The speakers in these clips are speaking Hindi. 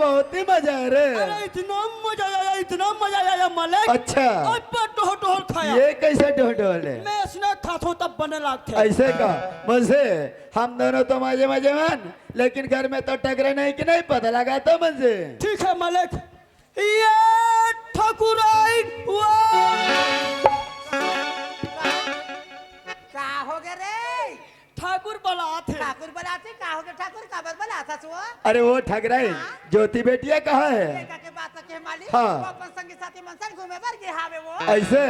बहुत ही मजा है रे। अरे इतना मजा आया मालिक। अच्छा अब टोह टोह खाया। ये कैसे ढोल है? मैं इसने खातो तब बने लागते। ऐसे का मुझे हम दोनों तो मजे मजे मान, लेकिन घर में तो टकरे नहीं कि नहीं पता लगा तो मुझे। ठीक है मालिक। ये ठाकुर आई का हो गए रे? ठाकुर बोला थे। ठाकुर बुलाते का हो गए? ठाकुर का बुला था वो? अरे वो ठगराई ज्योति बेटिया कहाँ है? लड़का के बात के मालिक हाँ। वो अपन संगी साथी मनसन घूमे बर के हावे वो। ऐसे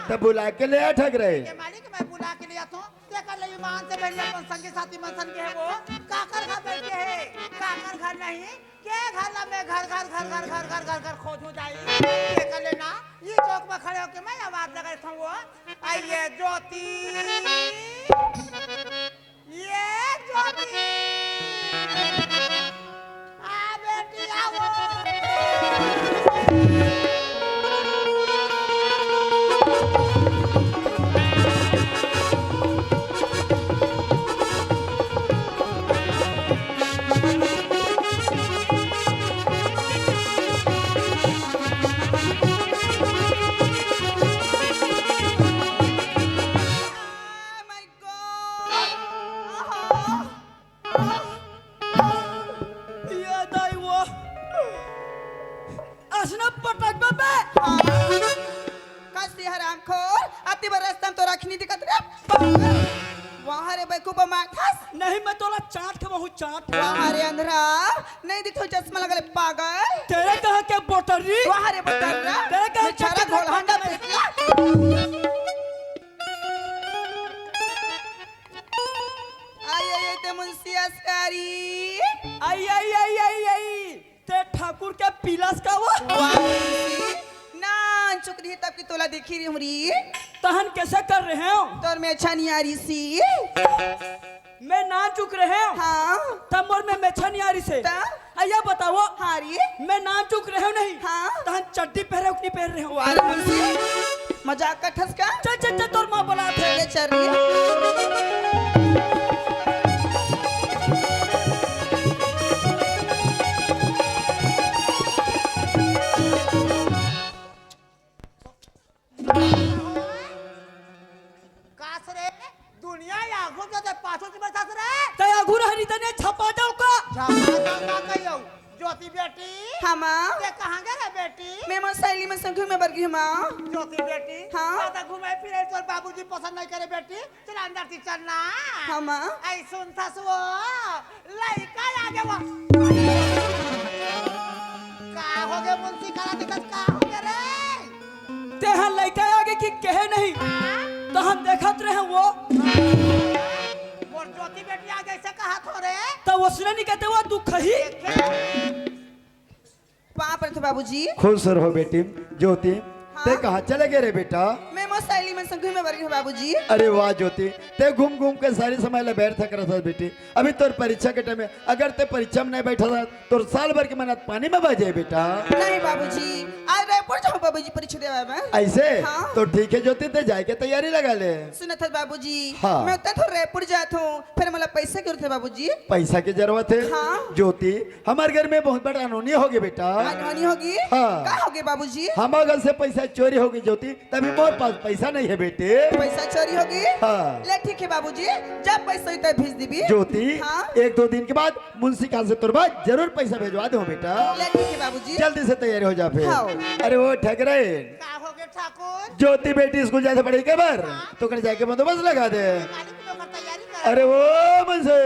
तब बुला के ले आ ठगराई। के मालिक मैं बुला के लिया तो ते कर ले मान से पहले अपन संगी साथी मनसन के है वो काकर घर बैठे है। काकर घर नहीं के घर ला मैं घर खोजू जाई। के कर लेना ये चौक में खड़े होके मैं आवाज लगाई था वो आइए ज्योति ये ज्योति आ बेटी आओ। ये दाई वो असना पटक बे। कसली हराम खोर अति बरस्तम तो रखनी दिक्कत रे। वहाँ रे बेकूफ माथास नहीं मैं तोला चाट के बहुत चाट। वहाँ रे अंधरा नहीं दिखो चश्मा लगा ले पागल। तेरे कहा के बोटरी। वहाँ रे बटरा तेरे कहा बेचारा घोल हंडा फेंकला। आई ते मुंशी अस्कारी। आई ते ठाकुर के पिलास का वो ना चुकरी तब की तोला देखी रही हमरी। तहन कैसे कर रहे हो? तोर में अच्छा नहीं आ रही सी। मैं ना चुक रहे हो। हाँ तब मोर में मेछा नहीं आ रही से। ता? आया बताओ। हाँ री मैं ना चुक रहे हो नहीं। हाँ तहन चड्डी पहरे उकनी पहन रहे हो। वार मुंशी मजाक का ठस का चल तोर माँ बोला थे। ले चल रही कास रे दुनिया या आगो जो पाछो से बरसात रे तया घुर हरी तने छपा जाओ का। झपा कहियो ज्योति बेटी हमा ते कहां गए रे बेटी? मैं मो सहेली में संग में बरगी हमा। ज्योति बेटी हाँ? ज्यादा घुमाए फिरे तोर बाबूजी पसंद नहीं करे बेटी। चल अंदर से चलना। हमा आई सुन था सो लइका आगे वो का हो गए मुंशी करा दिक्कत का हो गए रे? तेहा लइका आगे की कहे नहीं तो हम देखत रहे वो। और ज्योति बेटी आगे से कहा थो रे? तो उसने नहीं कहते वो दुख ही। वहाँ पर थे बाबूजी। खुश रहो बेटी ज्योति। ते कहाँ चले गए रे बेटा? मैं मो सहेली में संग में बरगी हूँ बाबूजी। अरे वाह ज्योति, ते घूम घूम के सारी समय ले बैठ थक रहा था बेटी। अभी तोर परीक्षा के टाइम में अगर ते परीक्षा में नहीं बैठा था तो साल भर की मेहनत पानी में बह जाए बेटा। नहीं बाबूजी आज रायपुर जाओ बाबूजी परीक्षा देवा में। ऐसे हाँ। तो ठीक है ज्योति, ते जाए के तैयारी लगा ले। सुना था बाबूजी हाँ। मैं उतना तो रायपुर जात हूँ फिर मतलब पैसे क्यों थे बाबूजी? पैसा की जरूरत है। हाँ। ज्योति हमारे घर में बहुत बड़ा अनहोनी होगी बेटा। अनहोनी होगी? हाँ। क्या होगी बाबूजी? हमारे घर से पैसा चोरी होगी ज्योति, तभी मोर पास पैसा नहीं है बेटे। पैसा चोरी होगी? हाँ। ले ठीक है बाबूजी जब पैसा हुई तब भेज दीबी। ज्योति हाँ। 1-2 दिन के बाद मुंशी खान से तुरबा जरूर पैसा भेजवा दो बेटा। ले ठीक है बाबूजी। जल्दी से तैयारी हो जा फिर। हाँ। अरे वो ठगरे का हो गए ठाकुर? ज्योति बेटी स्कूल जाते पढ़ी के बार तो कर जाके बंदोबस्त लगा दे। मालिक लोग तैयारी कर। अरे वो मुझसे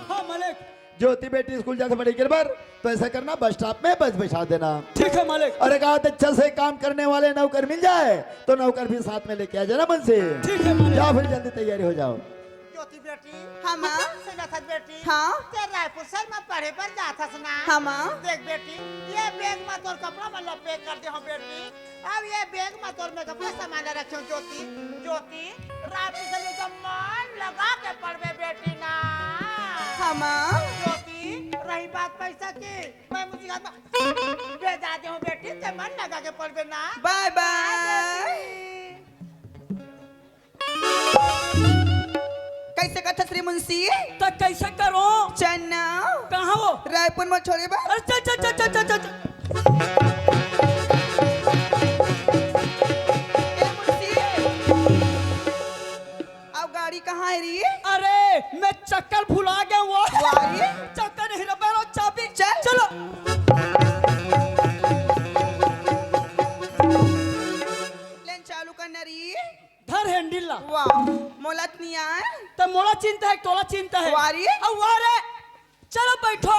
हाँ मालिक। ज्योति बेटी स्कूल जाते पढ़ी के बार तो ऐसा करना बस स्टॉप में बस बैठा देना। ठीक है मालिक। अरे कहा अच्छा से काम करने वाले नौकर मिल जाए तो नौकर भी साथ में लेके आ जाना मन से। ठीक है मालिक। जाओ फिर जल्दी तैयारी हो जाओ। ज्योति बेटी हाँ माँ। सुना था बेटी हाँ। ते रायपुर से मैं पढ़े पर जाता सुना। हाँ माँ। देख बेटी ये बैग में तोर कपड़ा में लपेट कर दे हो बेटी। अब ये बैग में तोर में कपड़ा सामान रखे ज्योति। ज्योति रायपुर से ले जब मन लगा के पढ़वे बेटी ना। हाँ माँ। ज्योति रही बात पैसा की मैं मुझे भेजा दे हूँ बेटी ते मन लगा के पढ़वे ना। Bye bye. कैसे कथा श्री मुंशी तो कैसे करो? चन्ना कहाँ वो? रायपुर में छोड़े बा अरे चल चल चल चल चल चल। ए मुंशी अब गाड़ी कहाँ है री अरे मैं चक्कर भुला गया वो। वारी चक्कर नहीं रहा चाबी। चल चलो। लेन चालू करना री धर हैंडल ला। वाह मोलत नहीं आए तो मोला चिंता है तोला चिंता है। वारी अब वारे चलो बैठो।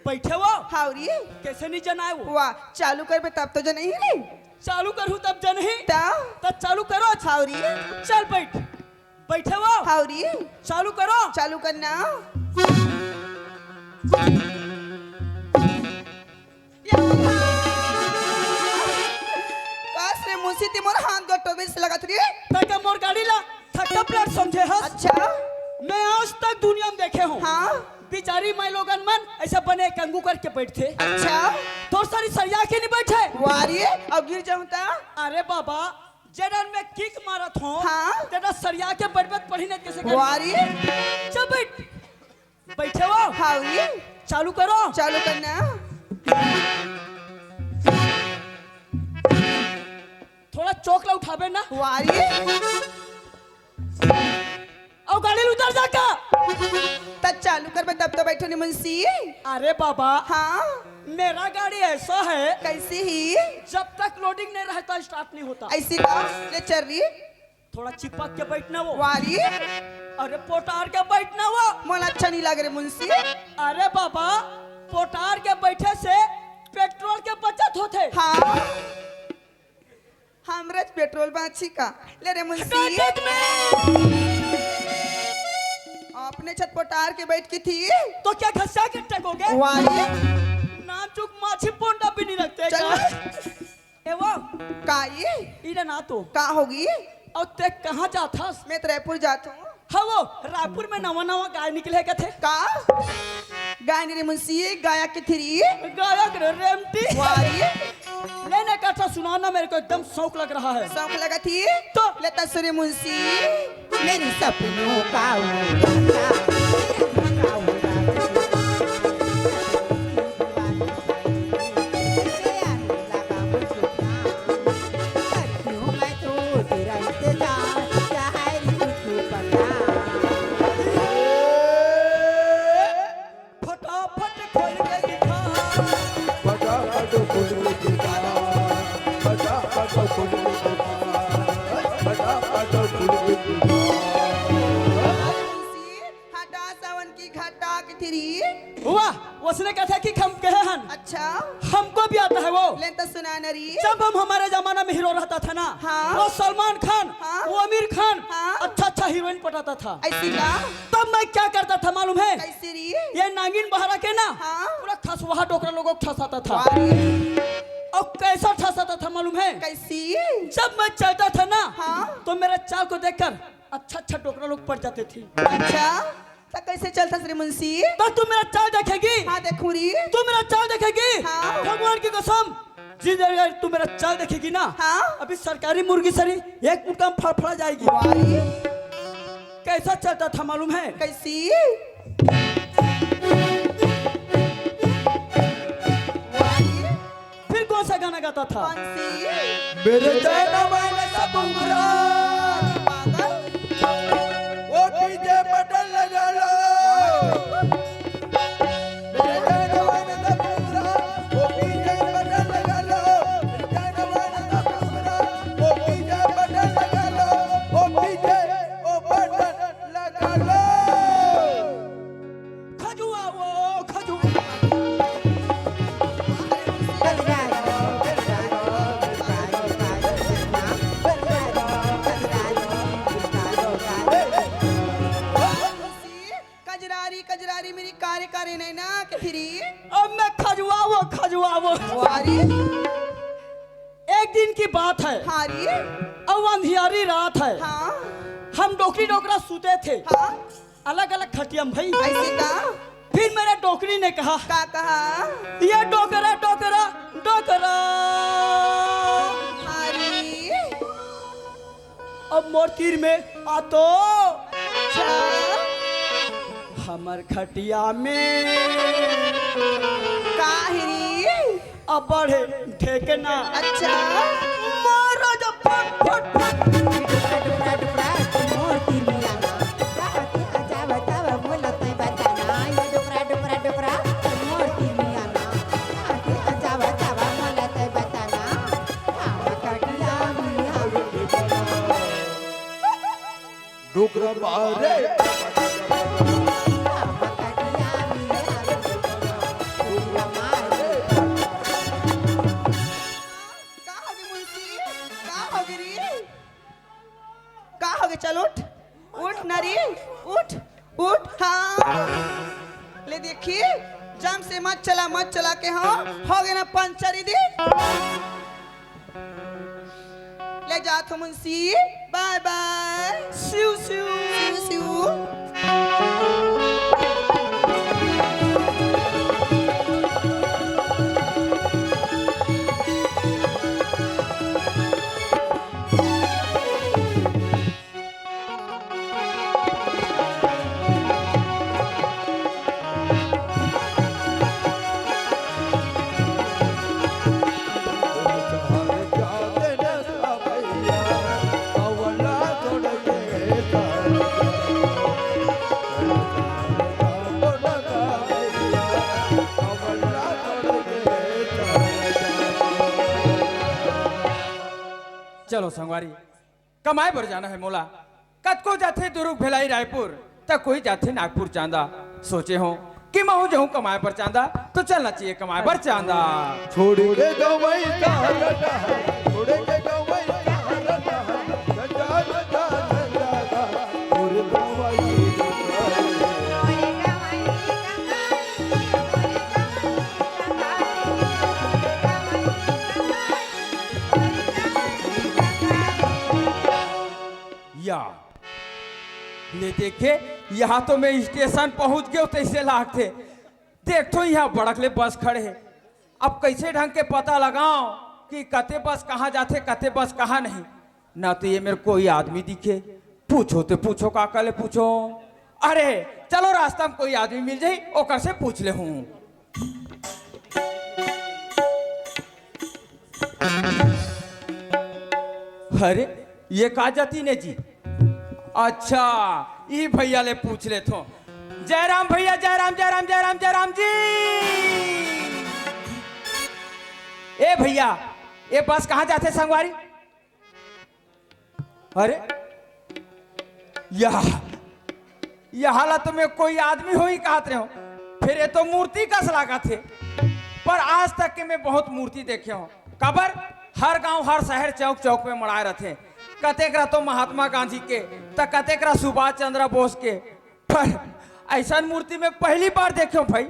बैठे वो हाउरी कैसे नहीं जना है वो? वाह चालू कर बे तब तो जो नहीं रे चालू करूँ तब जन ही तब तब चालू करो। हाउरी चल बैठ। बैठे वो हाउरी चालू करो। चालू करना काश रे मुंशी ती मोर हाथ गट्टो में लगत रे ताकि मोर गाड़ी ला थक्का प्लेट समझे हस। अच्छा मैं आज तक दुनिया में देखे हूँ हाँ बिचारी मैं लोगन मन ऐसा बने कंगू करके बैठते। अच्छा तो सारी सरिया के नहीं बैठे। वारी अब गिर जाऊं ता अरे बाबा जडन में किक मारत हूँ हाँ। तेरा सरिया के बरबत पढ़ी नहीं कैसे करी? वारी चल बैठ। बैठे वो हाउरी चालू करो। चालू करना थोड़ा चौक ला उठावे ना। वारी और गाड़ी ले उतर जाका। तब चालू कर बे तब तो बैठो नहीं मुंशी अरे बाबा हाँ मेरा गाड़ी ऐसा है कैसी ही जब तक लोडिंग नहीं रहता स्टार्ट नहीं होता। ऐसी का ले चल रही थोड़ा चिपक के बैठना वो। वारी अरे पोटार के बैठना वो। मोला अच्छा नहीं लग रहे मुंशी अरे बाबा पोटार के बैठे से पेट्रोल के बचत होते। हाँ हमरे पेट्रोल बाछी का ले रे मुंशी बचत में अपने छत पटार के बैठ की थी तो क्या घसा के टकोगे? वारी नाम चुक माछी पोंडा भी नहीं रखते चल का? एवं काई इधर ना तो का होगी और ते कहाँ जाता? मैं तो रायपुर जाता हूँ हाँ वो रायपुर में नवा नवा गाय निकले के थे। का गाय रे मुंशी गाया की थी गायक रे रेमटी वारी लेने का था सुनाना मेरे को एकदम शौक लग रहा है। शौक लगा थी तो लेता सूर्य मुंशी मेरी सपनों का वो फटाफट खोल के दिखा। मुंशी हटा सावन की घटा की थी वाह उसने कहा था कि हम कहे हन अच्छा हमको भी आता है वो। लेता सुना नरी जब हम हमारे जमाना में हीरो रहता था ना हाँ। वो सलमान खान हाँ। वो आमिर खान हाँ। अच्छा अच्छा हीरोइन पटाता था। ऐसी का तब मैं क्या करता था मालूम है? कैसी री ये नागिन बहरा के ना हाँ। पूरा खसवाहा टोकरा लोगों को ठसाता था। वारी और कैसा ठसाता था मालूम है? कैसी जब मैं चलता था ना हाँ। तो मेरे चाल को देखकर अच्छा अच्छा टोकरा लोग पड़ जाते थे। अच्छा तो कैसे चलता श्री मुंशी तो तू मेरा चाल देखेगी हाँ देखू री तू मेरा चाल देखेगी हाँ। भगवान की कसम जिस जगह तू मेरा चाल देखेगी ना हाँ। अभी सरकारी मुर्गी सरी एक मुट्ठा में फड़फड़ा जाएगी। वारी कैसा चलता था मालूम है? कैसी वारी फिर कौन सा गाना गाता था? कौन सी मेरे जाना मैंने सब उमरा पागल वो डीजे बटन लगा लो मेरे जाना मैंने सब उमरा वो डीजे बटन लगा लो मेरे जाना मैंने सब उमरा वो डीजे बटन लगा लो वो डीजे वो बटन लगा लो। खजुआ वो खजुआ कजरारी कजरारी मेरी कारे कारे नैना के फिरी अब मैं खजुआ वो वारी एक दिन की बात है हारी अब अंधियारी रात है हाँ हम डोकरी डोकरा सूते थे हाँ अलग अलग खटियम भाई। ऐसे का फिर मेरे डोकरी ने कहा का कहा ये डोकरा डोकरा डोकरा हारी अब मोर तीर में आ तो अच्छा हमर खटिया में काहिरी अब बढ़े ठेकना। अच्छा मारो जब फट फट फट। डुकरा डुकरा डुकरा मोती मियाना राहती आजा बतावा बोलते बताना ये डुकरा डुकरा डुकरा मोती मियाना राहती आजा बतावा बोलते बताना हम कटिया मिया डुकरा मारे हम कटिया मिया डुकरा मारे का हो गई मुंशी का हो गई रे का हो गई चल उठ उठ नरी उठ उठ हाँ ले देखिए जम से मत चला के हाँ हो गए ना पंचरी दी ले जात हो मुंशी बाय बाय सिउ सिउ। सिउ सिउ चलो संगवारी कमाए पर जाना है मोला कत को जाथे दुरुक भेलाई रायपुर तक कोई जाथे नागपुर चांदा सोचे हो कि मैं जाऊं कमाए पर चांदा तो चलना चाहिए कमाए पर चांदा। छोड़ के गवई का रटा छोड़ के गवई का रटा जा जा जा जा और गवई या ले देखे यहाँ तो मैं स्टेशन पहुंच गया तैसे लागते देख तो यहाँ बड़कले बस खड़े है अब कैसे ढंग के पता लगाओ कि कते बस कहाँ जाते कते बस कहाँ नहीं ना तो ये मेरे कोई आदमी दिखे पूछो तो पूछो काका ले पूछो अरे चलो रास्ता में कोई आदमी मिल जाए ओकर से पूछ ले हूँ। अरे ये का जाती ने जी अच्छा ई भैया ले पूछ ले थो जयराम भैया जयराम जयराम जयराम जयराम जी ए भैया ये बस कहाँ जाते संगवारी अरे यहाँ ला तुम्हें कोई आदमी हो ही कहते हो फिर ये तो मूर्ति कस लागा थे पर आज तक के मैं बहुत मूर्ति देखे हूँ कबर हर गांव हर शहर चौक चौक में मड़ाए रहते कतेक तो महात्मा गांधी के तो कतेक सुभाष चंद्र बोस के पर ऐसा मूर्ति में पहली बार देखे भाई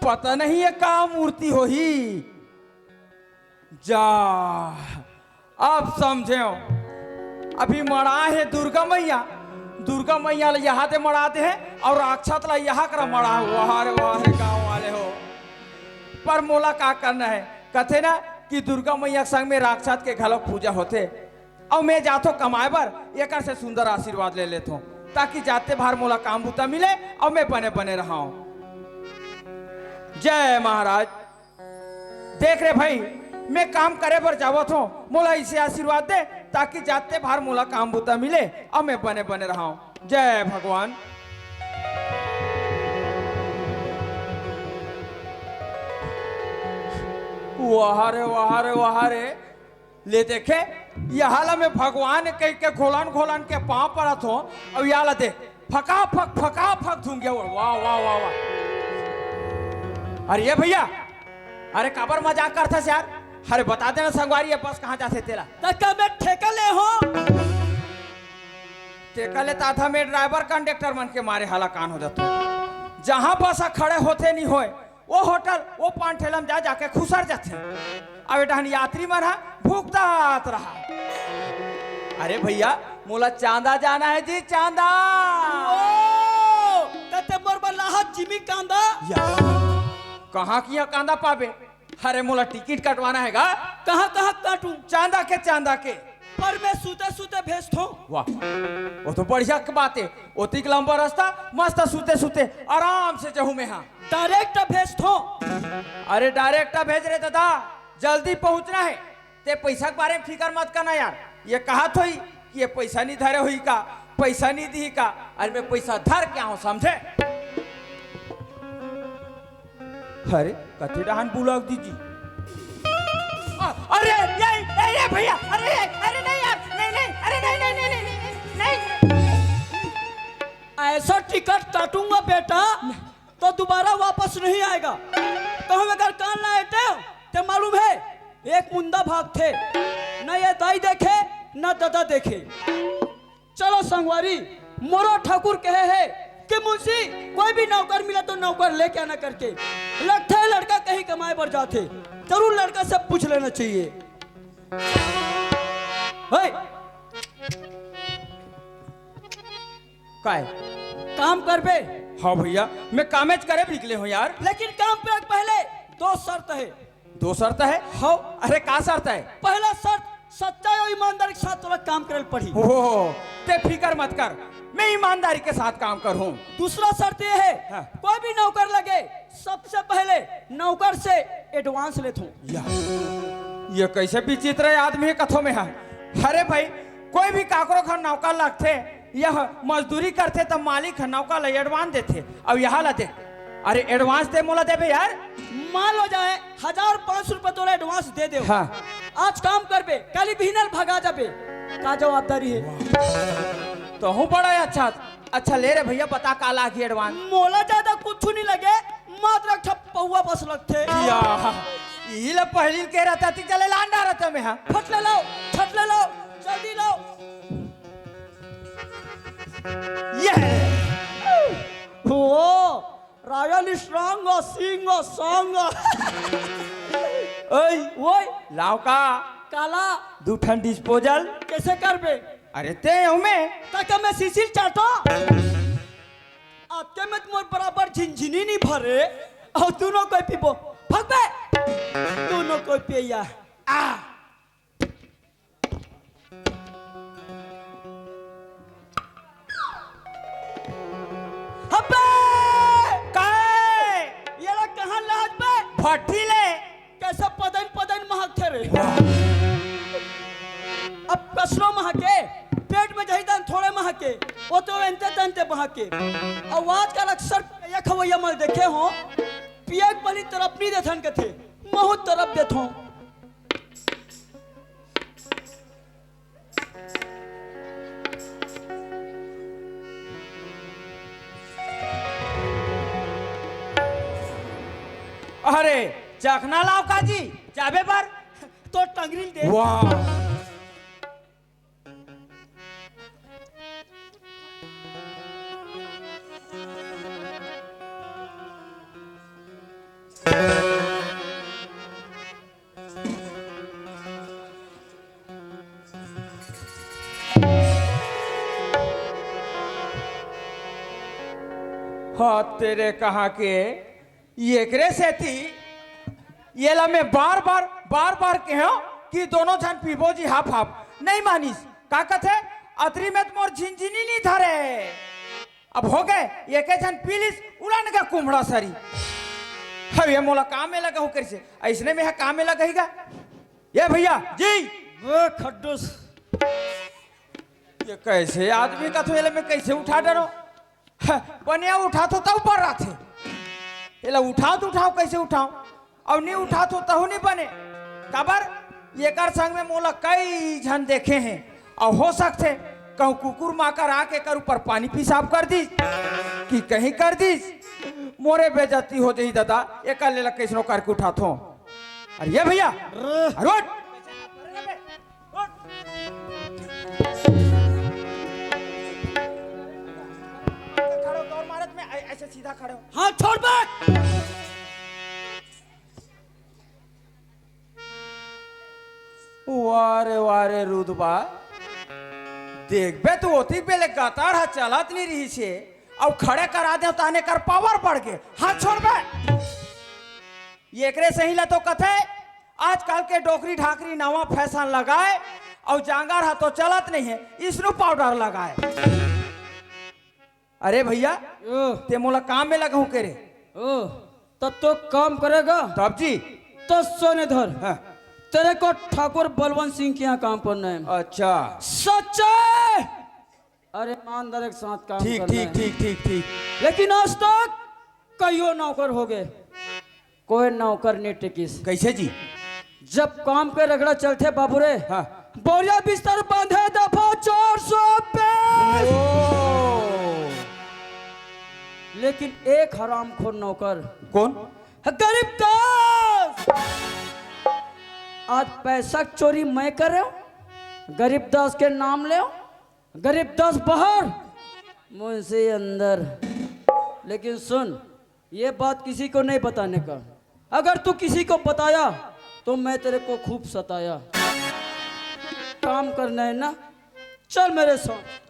पता नहीं है का मूर्ति हो ही जा अब समझे अभी मड़ा है दुर्गा मैया यहाँ ते मड़ाते हैं और अक्षत ला यहाँ कर मड़ा वाह रे गाँव वाले हो पर मोला का करना है कथे ना कि दुर्गा मैया संग में राक्षस के घलोक पूजा होते और मैं जातो कमाए बर एक से सुंदर आशीर्वाद ले लेता हूँ ताकि जाते बाहर मोला काम बूता मिले और मैं बने बने रहा हूँ। जय महाराज देख रहे भाई मैं काम करे बर जावत हूँ मोला इसे आशीर्वाद दे ताकि जाते बाहर मोला काम बूता मिले और मैं बने बने रहा हूँ। जय भगवान। वाह रे ले देखे यहाँ ला मैं भगवान कह के खोलन के पाँव पड़त हो अब यहाँ ला देख फका फक धूंगे वाह वाह वाह वाह। अरे ये भैया अरे काबर मजाक करता यार अरे बता देना संगवारी ये बस कहाँ जाते तेरा तक मैं ठेका ले हो टेका ले था मैं ड्राइवर कंडक्टर मन के मारे हाला कान हो जाता जहाँ बस खड़े होते नहीं होए वो होटल वो पान ठेलम जा जाके खुसर जाते अब एटहन यात्री मन भूखता रहा। अरे भैया मोला चांदा जाना है जी चांदा कते मोर बल्लाहा जिमी कांदा कहाँ किया कांदा पाबे अरे मोला टिकट कटवाना हैगा कहाँ कहाँ काटू चांदा के पर मैं सूते सूते भेजता हूँ। वाह, वो तो बढ़िया की बात है। ओतिक लंबा रास्ता मस्त सूते सूते आराम से जहू में। हाँ डायरेक्ट भेजता हूँ। अरे डायरेक्ट भेज रहे दादा, जल्दी पहुंचना है। ते पैसा के बारे में फिक्र मत करना यार। ये कहा थोई कि ये पैसा नहीं धरे हुई का, पैसा नहीं दी का। अरे मैं पैसा धर क्या हूँ समझे। अरे कथे डहान बुला दीजिए। अरे ये भैया, अरे नहीं यार, नहीं, अरे नहीं। ऐसा टिकट काटूंगा बेटा तो दोबारा वापस नहीं आएगा। तो हम अगर कान लाए तो मालूम है एक मुंडा भाग थे, न ये दाई देखे न दादा देखे। चलो संगवारी, मोरो ठाकुर कहे है कि मुंशी कोई भी नौकर मिला तो नौकर लेके आना करके। लगता है लड़का कहीं कमाए पर जाते, जरूर लड़का से पूछ लेना चाहिए। काय काम कर बे। हाँ भैया, मैं कामेज करे भी निकले हूँ यार। लेकिन काम पे पहले दो शर्त है। दो शर्त है? हाँ। अरे का शर्त है? पहला शर्त सच्चाई और ईमानदारी के साथ तोरा काम करे पड़ी। हो ते फिकर मत कर, मैं ईमानदारी के साथ काम कर हूँ। दूसरा शर्त ये है, हाँ। कोई भी नौकर लगे सबसे पहले नौकर से एडवांस लेता हूँ। ये कैसे विचित्र है आदमी कथों में है। अरे भाई, कोई भी काकरो घर नौकर लगते, यह मजदूरी करते तो मालिक नौकर ले एडवांस देते। अब यहाँ ला दे, अरे एडवांस दे मोला देबे यार। मान लो जाए 1500 रुपए तोरा एडवांस दे दे। हाँ। आज काम करबे, कल भीनल भगा जाबे, का जवाबदारी है। तो हूँ बड़ा अच्छा ले रे भैया, बता का लागी एडवांस। मोला ज्यादा कुछ नहीं लगे, मात्र पौवा बस लगते। यही ला पहली कह रहा था कि चले लांडा रहता में। हाँ फट ले लाओ, जल्दी लाओ। ओ रॉयल स्ट्रॉन्ग सिंग सॉन्ग। ओए लाओ का काला दूठन डिस्पोजल कैसे करबे? अरे ते हमें ताकि मैं सीसील चाटो आपके में मोर बराबर झिनझिनी नहीं भरे और दोनों कोई पीबो भाग बे, दोनों कोई पिया। ये लोग कहाँ लाज बे? भट्टी ले कैसे पदन महक थे रे। अब कसरो महके, पेट में जही दान थोड़े महके, वो तो एंते महके। आवाज का अक्सर ये खवैया मल देखे हो, पियक बनी तरफ नहीं देथन के थे, बहुत तरफ देथो। अरे चखना लाओ काजी जाबे पर तो टंगरी दे। वाह, हाँ तेरे कहा के ये करे से थी। ये ला मैं बार बार कहो कि दोनों जन पीबो जी हाफ नहीं मानिस। का कथे अतरी में मोर झिनझिनी नहीं धरे। अब हो गए एक जन पीलिस उड़न का कुम्हड़ा सरी। अब ये मोला काम में लगा हूँ कैसे, ऐसने में है काम में लगेगा। ये भैया जी वो खड्डूस ये कैसे आदमी का तो में कैसे उठा डरो। बनिया उठा तो तब पर रहा थे, ये उठाओ कैसे उठाओ। अब नहीं उठा तो तहु नहीं बने। कबर ये कर संग में मोला कई जन देखे हैं और हो सकते कहूँ कुकुर माकर आके कर ऊपर पानी पेशाब कर दी कि कहीं कर दी मोरे बेजती हो जाई दादा। एक ले कैसनो करके उठा थो। अरे ये भैया रोड खड़ो दौड़ मारत में ऐसे सीधा खड़े हो। हाँ छोड़ बे। वारे रुदबा देखबे तो होती पहले गतार हा चलत नहीं रही से अब खड़े करा दे ताने कर पावर बढ़ के हाथ छोड़ बे। ये एकरे सही ला तो कथे आजकल के डोकरी ढाकरी नवा फैशन लगाए और जांगर हा तो चलत नहीं है, इसनु पाउडर लगाए। अरे भैया ओ ते मोला काम में लगा हूँ के रे। ओ तब तो काम करेगा तब जी तो सोने धर। हाँ। तेरे को ठाकुर बलवंत सिंह के यहाँ काम करना है। अच्छा सच्चे अरे ईमानदार के साथ काम ठीक करना ठीक है। ठीक ठीक ठीक। लेकिन आज तक कईयों नौकर हो गए, कोई नौकर नहीं टिकिस। कैसे जी? जब काम के रगड़ा चलते बाबूरे, हाँ। बोरिया बिस्तर बांधे दफा 420। लेकिन एक हरामखोर नौकर कौन? गरीब दास। आज पैसा चोरी मैं कर रहा हूं, गरीब दास के नाम ले, गरीब दास बाहर मुझसे अंदर। लेकिन सुन, ये बात किसी को नहीं बताने का। अगर तू किसी को बताया तो मैं तेरे को खूब सताया। काम करना है ना, चल मेरे साथ।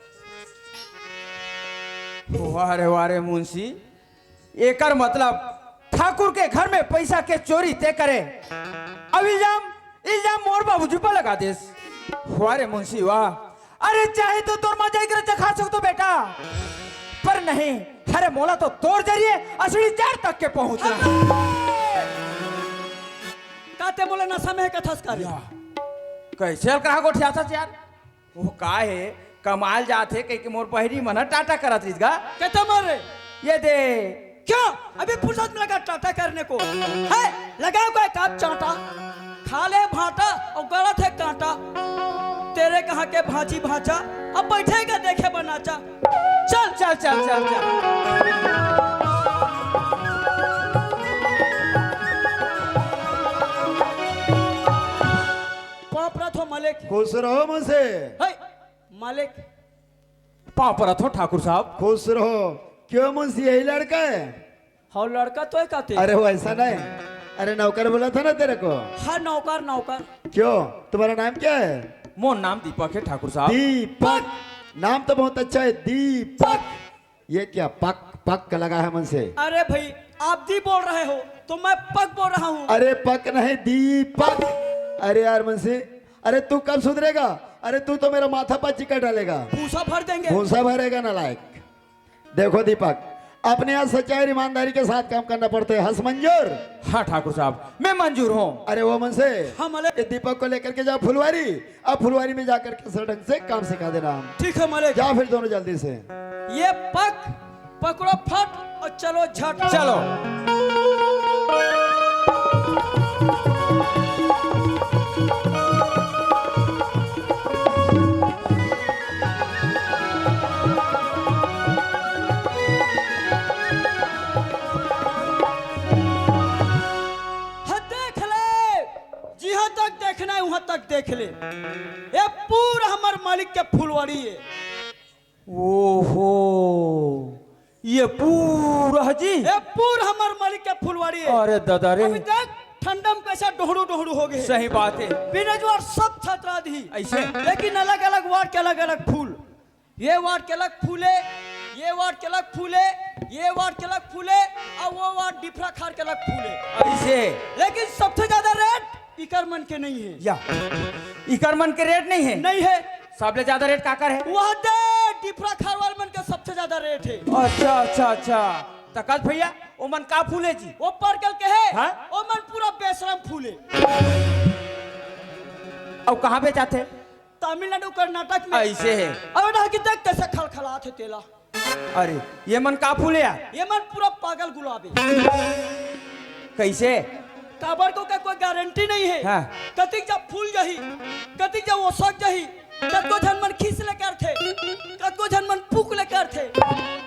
वाह रे मुंशी, एकर मतलब ठाकुर के घर में पैसा के चोरी ते करे। अब इल्जाम मोर बाबूजी पर लगा देस। वाह रे मुंशी वाह। अरे चाहे तो तोर मजा कर चखा सकतो बेटा, पर नहीं, अरे मोला तो तोर जरिए असली चार तक के पहुंचना। काते मोला नशा में कथस करे। कैसे कहा को ठियासा यार? वो का है कमाल जाते कहीं के मोर पहरी मना टाटा करत रहीगा। कहता मारे ये दे क्यों अभी फुर्सत में लगा टाटा करने को है? लगाओ कोई काप चाटा, खा ले भाटा और गलत है कांटा। तेरे कहाँ के भांची भांचा, अब बैठेगा देखे बनाचा। चल चल चल चल चल। पाप रथो मालिक। खुश रहो मुझसे। है मालिक। पाँव पर रखो ठाकुर साहब। खुश रहो। क्यों मुंशी यही लड़का है? हाँ लड़का तो है कहते। अरे वो ऐसा नहीं, अरे नौकर बोला था ना तेरे को। हाँ नौकर नौकर। क्यों, तुम्हारा नाम क्या है? मोर नाम दीपक है ठाकुर साहब। दीपक, नाम तो बहुत अच्छा है दीपक। ये क्या पक पक का लगा है मन से? अरे भाई आप दी बोल रहे हो तो मैं पक बोल रहा हूँ। अरे पक नहीं दीपक। अरे यार मन से, अरे तू कब सुधरेगा? अरे तू तो मेरा माथा पर चिकन डालेगा, भूसा भर देंगे। भूसा भरेगा नालायक। देखो दीपक, अपने यहाँ सच्चाई और ईमानदारी के साथ काम करना पड़ता है। हंस मंजूर? हाँ ठाकुर साहब मैं मंजूर हूँ। अरे वो मन से हाँ मालिक। ये दीपक को लेकर के जाओ फुलवारी। अब फुलवारी में जाकर के सर ढंग से काम सिखा देना। ठीक है मालिक। जाओ फिर दोनों जल्दी से। ये पक पकड़ो फट और चलो झट। चलो। देखना है वहां तक देख ले। ये पूरा हमारे मालिक के फुलवारी है। ओहो, ये पूरा जी? ये पूरा हमारे मालिक के फुलवारी है। अरे दादा रे, अभी देख ठंडा में कैसा डोहड़ू डोहड़ू हो गए। सही बात है। बिना ज्वार सब छतरा दी ऐसे? लेकिन अलग अलग वार्ड के अलग अलग फूल। ये वार्ड के अलग फूले, ये वार्ड के अलग फूले, ये वार्ड के अलग फूले और वो वार्ड डिफरा खार के अलग फूले। ऐसे? लेकिन सबसे ज्यादा रेट इकरमन के नहीं है। या इकरमन के रेट नहीं है? नहीं है। सबसे ज्यादा रेट काकर है? वहाँ दे डिफरा खार वाले मन का सबसे ज्यादा रेट है। अच्छा अच्छा अच्छा। तकत भैया वो मन का फूले जी? वो परकल के है। हाँ? वो मन पूरा बेशरम फूले। अब कहाँ पे जाते? तमिलनाडु कर्नाटक में। ऐसे है? अब ना कि देख कैसे खलखलाते तेला। अरे ये मन का फूले यार? ये मन पूरा पागल गुलाबी। कैसे? काबर को का कोई गारंटी नहीं है। हाँ। कतिक जब फूल जही, कतिक जब वो सक जही, कतको झनमन खींच लेकर थे, कतको झनमन फूक लेकर थे।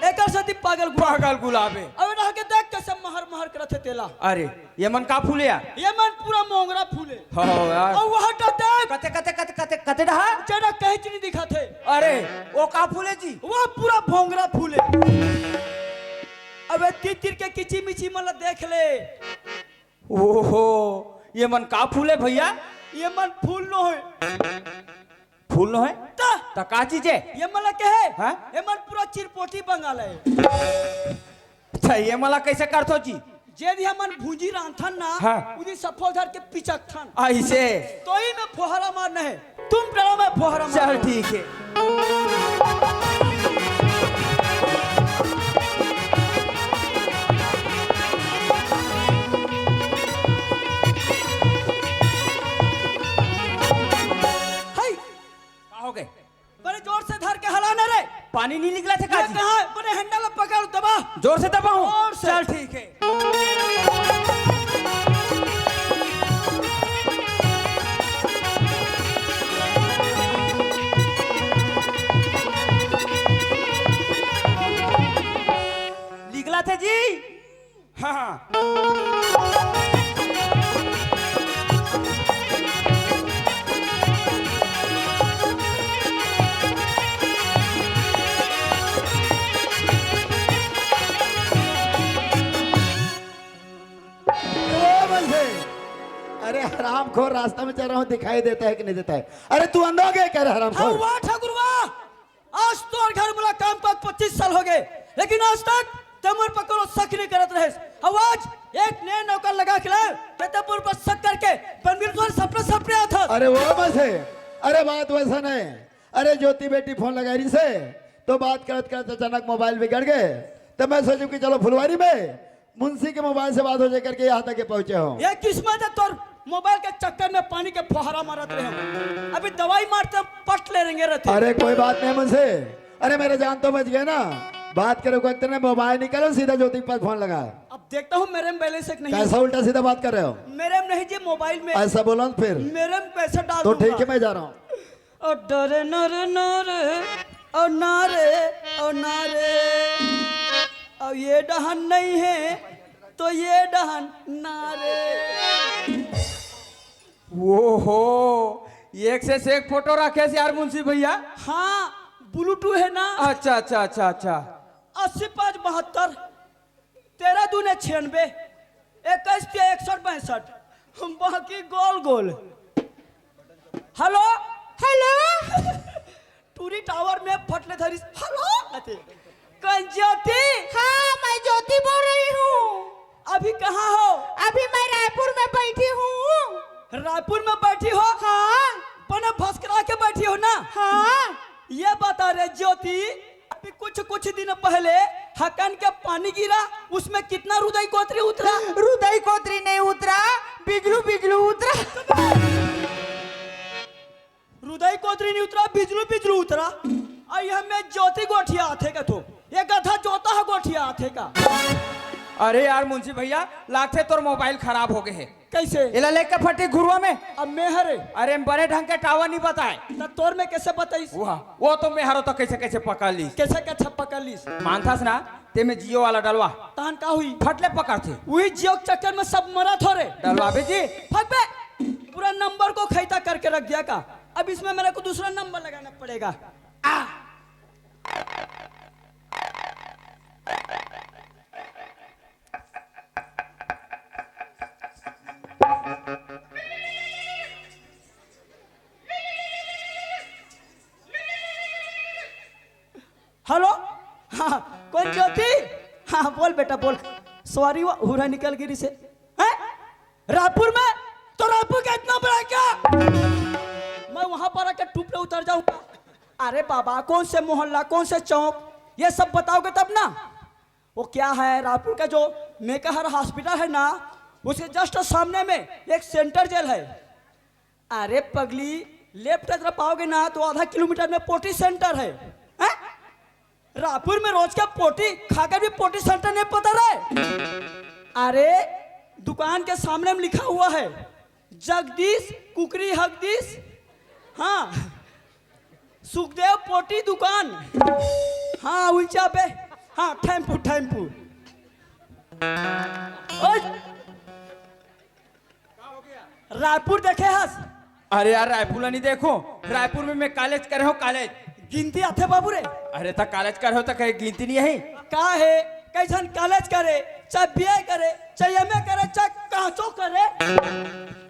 एकर सती पागल गुलाबी। पागल गुलाबे। अब ना कि देख कैसे महर महर करते तेला। अरे ये मन का फूले यार? ये मन पूरा मोंगरा फूले। हो यार। और वहाँ का देख कते कते कते कते कते डहा? जरा कहीं नहीं दिखा थे। अरे वो का फूले जी? वह पूरा भोंगरा फूले। अबे तीर के किची मिची मतलब देख ले। ओहो, ये मन का फूले भैया? ये मन फूल नो है। फूल नो है? ता का चीज है? ये मला के है? हाँ? ये मन पूरा चिरपोटी बंगाल है। अच्छा ये मला कैसे करतो जी? जे दिया मन भूजी रांथन ना, हाँ। उदी सफल धर के पिचक थन। ऐसे? तो ही में फोहरा मारना है। तुम डरो मैं फोहरा चल मारूं। ठीक है। हाय, का हो गए? बड़े जोर से धर के हलाना रे। पानी नहीं निकला थे ये काजी? कहाँ है? बड़े हैंडल में पकड़ दबा। जोर से दबाऊं? जोर से। चल ठीक है। निकला थे जी? हाँ हाँ। ओ बंदे, अरे हराम खोर रास्ता में चल रहा हूँ, दिखाई देता है कि नहीं देता है? अरे तू अंधा हो गया क्या रे हराम हाँ खोर? वाह ठाकुर वाह, आज तो और घर मुला काम का 25 साल हो गए, लेकिन आज तक तमर पर कोनो शक नहीं करत रहे। अब आज एक नए नौकर लगा के लाए, तेतपुर पर शक करके बनवीर तो सपने सपने आता। अरे वो बंदे, अरे बात वैसा नहीं। अरे ज्योति बेटी फोन लगाई रही से, तो बात करत करत अचानक मोबाइल बिगड़ गए, तो मैं सोचू कि चलो फुलवारी में मुंशी के मोबाइल से बात हो जाए करके यहाँ तक के पहुंचे हो। ये किस्मत है तोर, मोबाइल के चक्कर में पानी के फुहारा मारत रहे हम। अभी दवाई मारते पट ले रहेंगे रहते। अरे कोई बात नहीं मुंशी, अरे मेरे जान तो बच गए ना। बात करे वक्त ने मोबाइल निकालो, सीधा ज्योति के पास फोन लगा। अब देखता हूँ मेरे में बैलेंस एक नहीं है। कैसा उल्टा सीधा बात कर रहे हो? मेरे में नहीं जी, मोबाइल में। ऐसा बोलो ना फिर मेरे में पैसा डाल तो दूंगा। ठीक है, मैं जा रहा हूँ। और डरे नरे नरे और नारे और नारे, और ये डहन नहीं है तो ये डहन नारे। वो हो, एक से एक फोटो रखे से यार मुंशी भैया। हाँ ब्लूटूथ है ना। अच्छा अच्छा अच्छा अच्छा। 80 5 72 13 दूने 96 21 61 62, हम बाकी गोल गोल। हेलो हेलो टूरी टावर में फटले धरी। हेलो कौन ज्योति? हाँ मैं ज्योति बोल रही हूँ। अभी कहाँ हो? अभी मैं रायपुर में बैठी हूँ। रायपुर में बैठी हो? हाँ पने फसकरा के बैठी हो ना। हाँ ये बता रहे ज्योति, अभी कुछ दिन पहले हकन के पानी गिरा, उसमें कितना रुदई कोतरी उतरा? रुदई कोतरी नहीं उतरा, बिजलू बिजलू उतरा। रुदई कोतरी नहीं उतरा, बिजलू बिजलू उतरा। और यह में ज्योति गोठिया आथे का तो ये गधा जोता है गोठिया आथे का। अरे यार मुंशी भैया, लागते तोर मोबाइल खराब हो गए है। कैसे? इला लेके फटे घुरुआ में। अब मैं हरे अरे बड़े ढंग के टावर नहीं बताए। त तोर में कैसे बताइस? वो तो मैं हरो तो कैसे कैसे पकड़ ली। कैसे क्या छप्पा कर लीस? मानथास ना ते में जियो वाला डलवा, तहन का हुई? फटले पकड़ थे। वही जियो के चक्कर में सब मरा थोरे। डलवा जी। फक बे, पूरा नंबर को खैता करके रख दिया का। अब इसमें मेरे को दूसरा नंबर लगाना पड़ेगा। हेलो हाँ कौन ज्योति? हाँ बोल बेटा बोल। सॉरी वो हुरा निकल गिरी से। हैं? रायपुर में? तो रायपुर का इतना बड़ा क्या? मैं वहां पर आकर टूप पे उतर जाऊंगा। अरे बाबा कौन से मोहल्ला, कौन से चौक, ये सब बताओगे तब ना। वो क्या है, रायपुर का जो मेकाहार हॉस्पिटल है ना, उसके जस्ट सामने में एक सेंटर जेल है। अरे पगली, लेफ्ट तरफ आओगे ना तो आधा किलोमीटर में पोटी सेंटर है। हैं? रायपुर में रोज का पोटी खाकर भी पोटी सेंटर नहीं पता रहे। अरे दुकान के सामने में लिखा हुआ है जगदीश कुकरी हगदीश, हाँ सुखदेव पोटी दुकान, हाँ उल्चा पे, हाँ टेम्पू टेम्पू। रायपुर देखे हस? अरे यार रायपुर नहीं देखो, रायपुर में मैं कॉलेज करे हो कॉलेज। गिनती आथे बाबू रे। अरे तक कॉलेज करे हो तो कहीं गिनती नहीं है। का है कैसन कॉलेज करे, चाहे बीए करे, चाहे एमए करे, चाहे कांचो करे,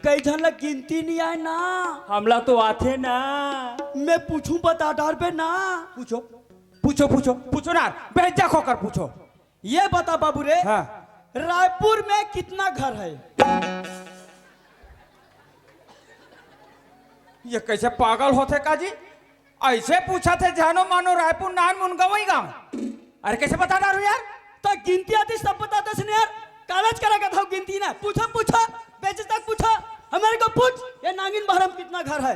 कई झन लग गिनती नहीं आए ना। हमला तो आते ना। मैं पूछूं बता डार पे ना। पूछो पूछो पूछो पूछो ना, बेजा खोकर पूछो। ये बता बाबू रे, हाँ। रायपुर में कितना घर है? ये कैसे पागल होते काजी? ऐसे पूछा थे जानो मानो रायपुर नान मुन गवई गाँव। अरे कैसे बता डालू यार? तो गिनती आती सब बताते सुन यार। कागज करेगा था गिनती ना। पूछा बेचे तक पूछा। हमारे को पूछ ये नागिन बहरम कितना घर है।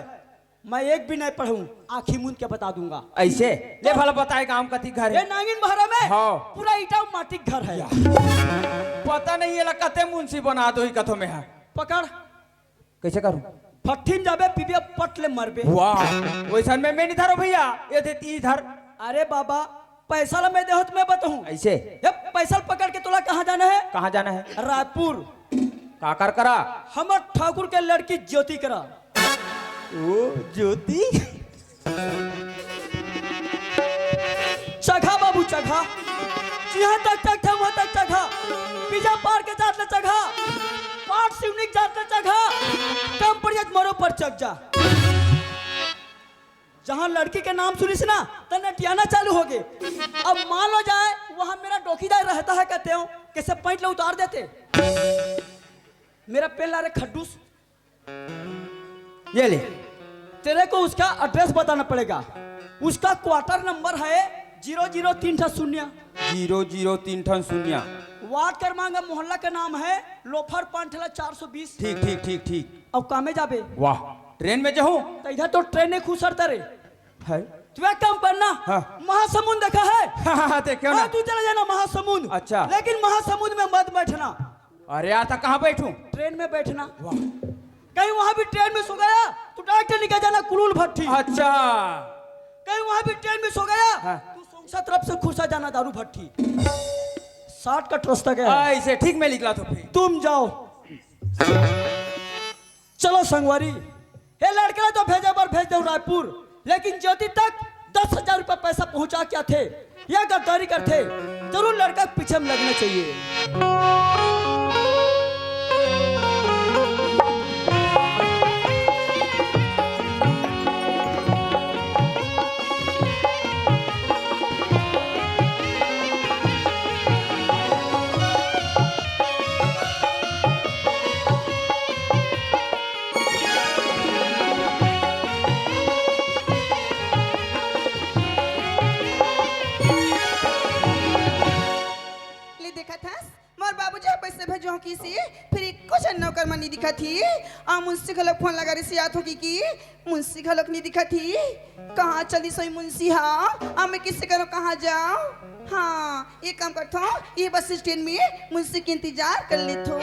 मैं एक भी नहीं पढ़ूं, आँखी मूंद के बता दूंगा। ऐसे ले भला बताए गाँव कथी घर ये है? नागिन बहरम है। हाँ। पूरा ईटा माटी का घर है। पता नहीं ये कते मुंशी बना दो ही कथों में है। पकड़ कैसे करूं? फट्ठीम जाबे पीबे पटले मरबे। वाह वैसन में मैं नहीं धरो भैया, ये देती इधर। अरे बाबा पैसा ला मैं देहो तो मैं बताऊं। ऐसे ये पैसा पकड़ के तोला कहाँ जाना है? कहाँ जाना है? रायपुर। का कर करा? हमर ठाकुर के लड़की ज्योति करा। ओ ज्योति। चघा बाबू चघा, जहाँ तक चघा वहाँ तक चघा। पिज्जा पार के जात ले चघा, पाट सिवनिक जात ले चघा, कम पर जात मरो पर चघ जा। जहाँ लड़की के नाम सुनिस ना तो नटियाना चालू हो गए। अब मान लो जाए वहाँ मेरा डोकीदार रहता है, कहते हो कैसे पैंट ले उतार देते। मेरा पेन ला रे खड्डूस। ये ले तेरे को उसका एड्रेस बताना पड़ेगा। उसका क्वार्टर नंबर है 003 003 वार्ड क्रमांक मोहल्ला का नाम है लोफर पांठला 420। ठीक ठीक ठीक ठीक। अब कामे जाबे वाह ट्रेन में जाऊं? तो इधर तो ट्रेन ने खुसरता रे। है तू एक काम करना। हाँ। महासमुंद देखा है? देखो ना। हाँ, तू चला जाना महासमुंद। अच्छा। लेकिन महासमुंद में मत बैठना, अरे आता कहाँ बैठूं? ट्रेन में बैठना। वाह कहीं वहां भी ट्रेन में सो गया तो डायरेक्ट निकल जाना कुलूल भट्टी। अच्छा। कहीं वहां भी ट्रेन में सो गया हाँ। तू सोंगसा तरफ से खुसा जाना दारू भट्टी। 60 का रास्ता गया है। ऐसे ठीक में निकला तो फिर तुम जाओ। चलो संगवारी, ये लड़के तो भेजे पर भेज दो रायपुर, लेकिन ज्योति तक 10,000 रुपये पैसा पहुंचा क्या थे या गद्दारी करते। जरूर लड़का के पीछे में लगना चाहिए। भेजो किसी फिर कुछ नौकर मनी दिखा थी। आ मुंशी घलोक फोन लगा रही सियात हो की मुंशी घलोक नहीं दिखा थी। कहाँ चली सोई मुंशी? हाँ आ मैं किससे करो कहाँ जाऊँ? हाँ ये काम करता हूँ, ये बस स्टैंड में मुंशी के इंतजार कर लेता हूँ।